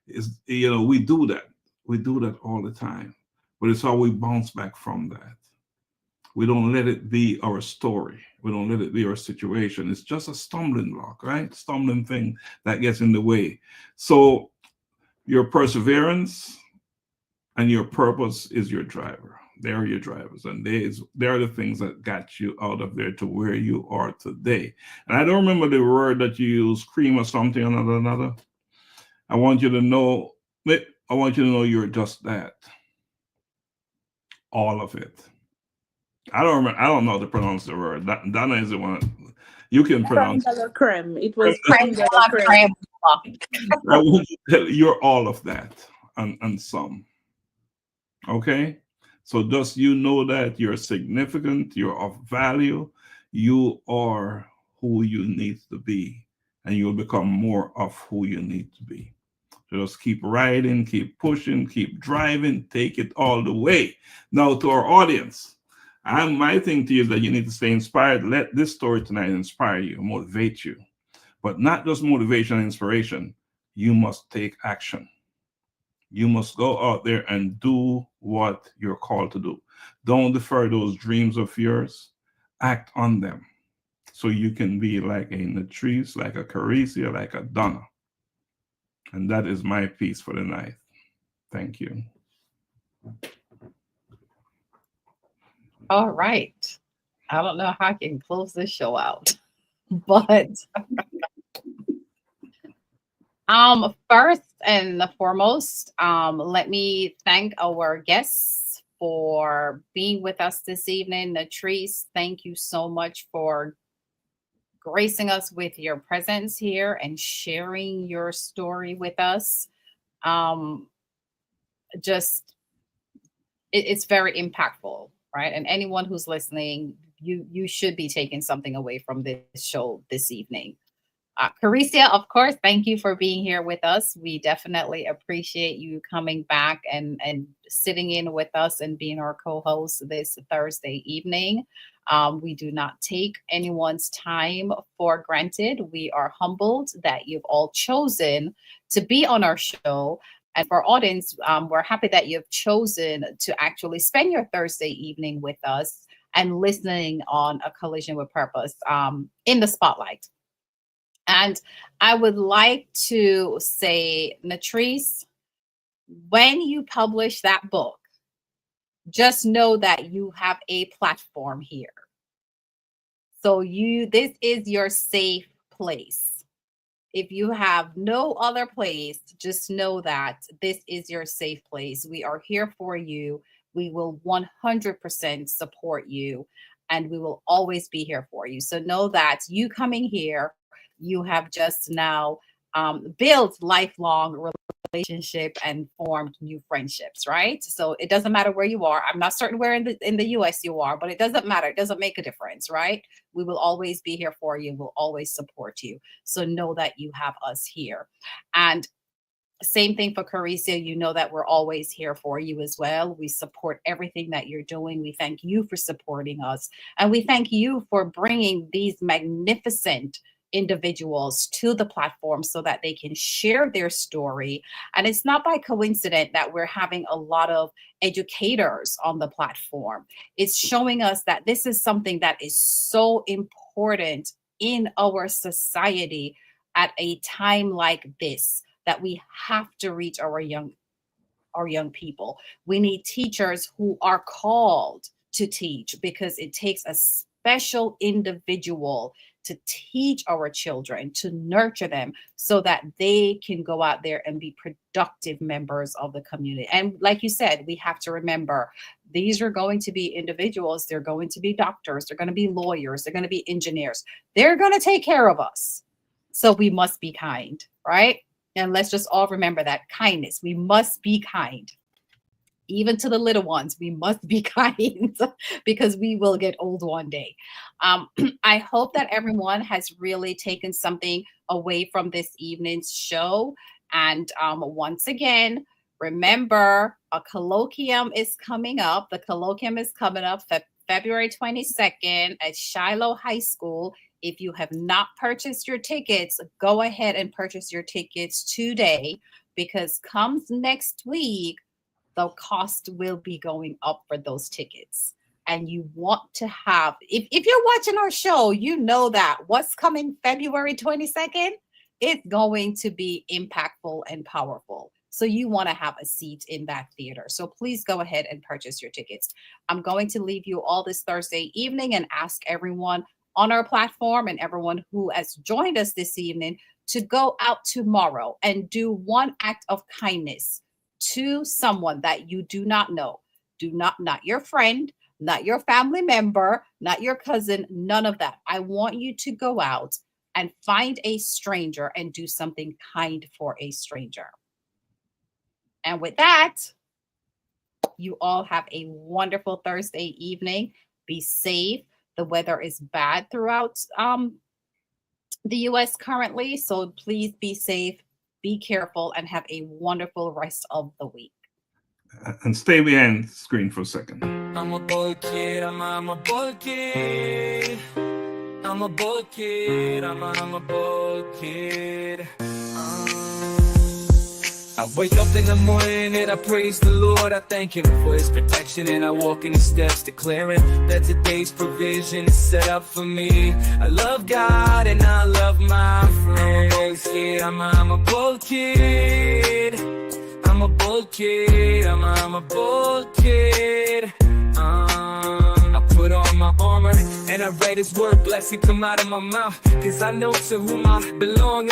is, you know, we do that. We do that all the time. But it's how we bounce back from that. We don't let it be our story. We don't let it be our situation. It's just a stumbling block, right? Stumbling thing that gets in the way. So your perseverance and your purpose is your driver. They're your drivers, and they're the things that got you out of there to where you are today. And I don't remember the word that you use, cream or something or another. I want you to know you're just that. All of it. I don't know how to pronounce the word. Donna is the one. You can pronounce it. Creme. It was creme de la creme. I want you to tell you're all of that and some. Okay? So just you know that you're significant, you're of value, you are who you need to be, and you'll become more of who you need to be. So just keep riding, keep pushing, keep driving, take it all the way. Now to our audience, my thing to you is that you need to stay inspired. Let this story tonight inspire you, motivate you. But not just motivation and inspiration, you must take action. You must go out there and do what you're called to do. Don't defer those dreams of yours. Act on them so you can be like a Natriece, like a Carecia, like a Donna. And that is my piece for the night. Thank you. All right. I don't know how I can close this show out, but first and foremost, let me thank our guests for being with us this evening. Natriece, thank you so much for gracing us with your presence here and sharing your story with us. It's very impactful, right? And anyone who's listening, you should be taking something away from this show this evening. Caricia, of course, thank you for being here with us. We definitely appreciate you coming back and sitting in with us and being our co-host this Thursday evening. We do not take anyone's time for granted. We are humbled that you've all chosen to be on our show. And for our audience, we're happy that you've chosen to actually spend your Thursday evening with us and listening on A Collision with Purpose in the spotlight. And I would like to say, Natriece, when you publish that book, just know that you have a platform here. So this is your safe place. If you have no other place, just know that this is your safe place. We are here for you. We will 100% support you, and we will always be here for you. So know that you coming here, you have just now built lifelong relationship and formed new friendships, right? So it doesn't matter where you are. I'm not certain where in the US you are, but it doesn't matter. It doesn't make a difference, right? We will always be here for you. We'll always support you. So know that you have us here. And same thing for Caricia. You know that we're always here for you as well. We support everything that you're doing. We thank you for supporting us. And we thank you for bringing these magnificent individuals to the platform so that they can share their story. And it's not by coincidence that we're having a lot of educators on the platform. It's showing us that this is something that is so important in our society at a time like this, that we have to reach our young people. We need teachers who are called to teach, because it takes a special individual to teach our children, to nurture them so that they can go out there and be productive members of the community. And like you said, we have to remember, these are going to be individuals. They're going to be doctors. They're going to be lawyers. They're going to be engineers. They're going to take care of us. So we must be kind, right? And let's just all remember that kindness. We must be kind. Even to the little ones, we must be kind, because we will get old one day. I hope that everyone has really taken something away from this evening's show. And once again, remember, a colloquium is coming up. The colloquium is coming up February 22nd at Shiloh High School. If you have not purchased your tickets, go ahead and purchase your tickets today, because comes next week, the cost will be going up for those tickets. And you want to have, if you're watching our show, you know that what's coming February 22nd, it's going to be impactful and powerful. So you want to have a seat in that theater. So please go ahead and purchase your tickets. I'm going to leave you all this Thursday evening and ask everyone on our platform and everyone who has joined us this evening to go out tomorrow and do one act of kindness to someone that you do not know. Not your friend, not your family member, not your cousin, none of that. I want you to go out and find a stranger and do something kind for a stranger. And with that, you all have a wonderful Thursday evening. Be safe. The weather is bad throughout the US currently, so please be safe. Be careful and have a wonderful rest of the week. And stay behind the screen for a second. I'm a boy kid, I'm a boy kid. I'm a boy kid, I'm a boy kid. I wake up in the morning and I praise the Lord. I thank Him for His protection, and I walk in His steps, declaring that today's provision is set up for me. I love God and I love my friends. I'm a boy kid. I'm a boy kid. I'm a boy kid. I put on my armor and I read His word. Blessing come out of my mouth, 'cause I know to whom I belong.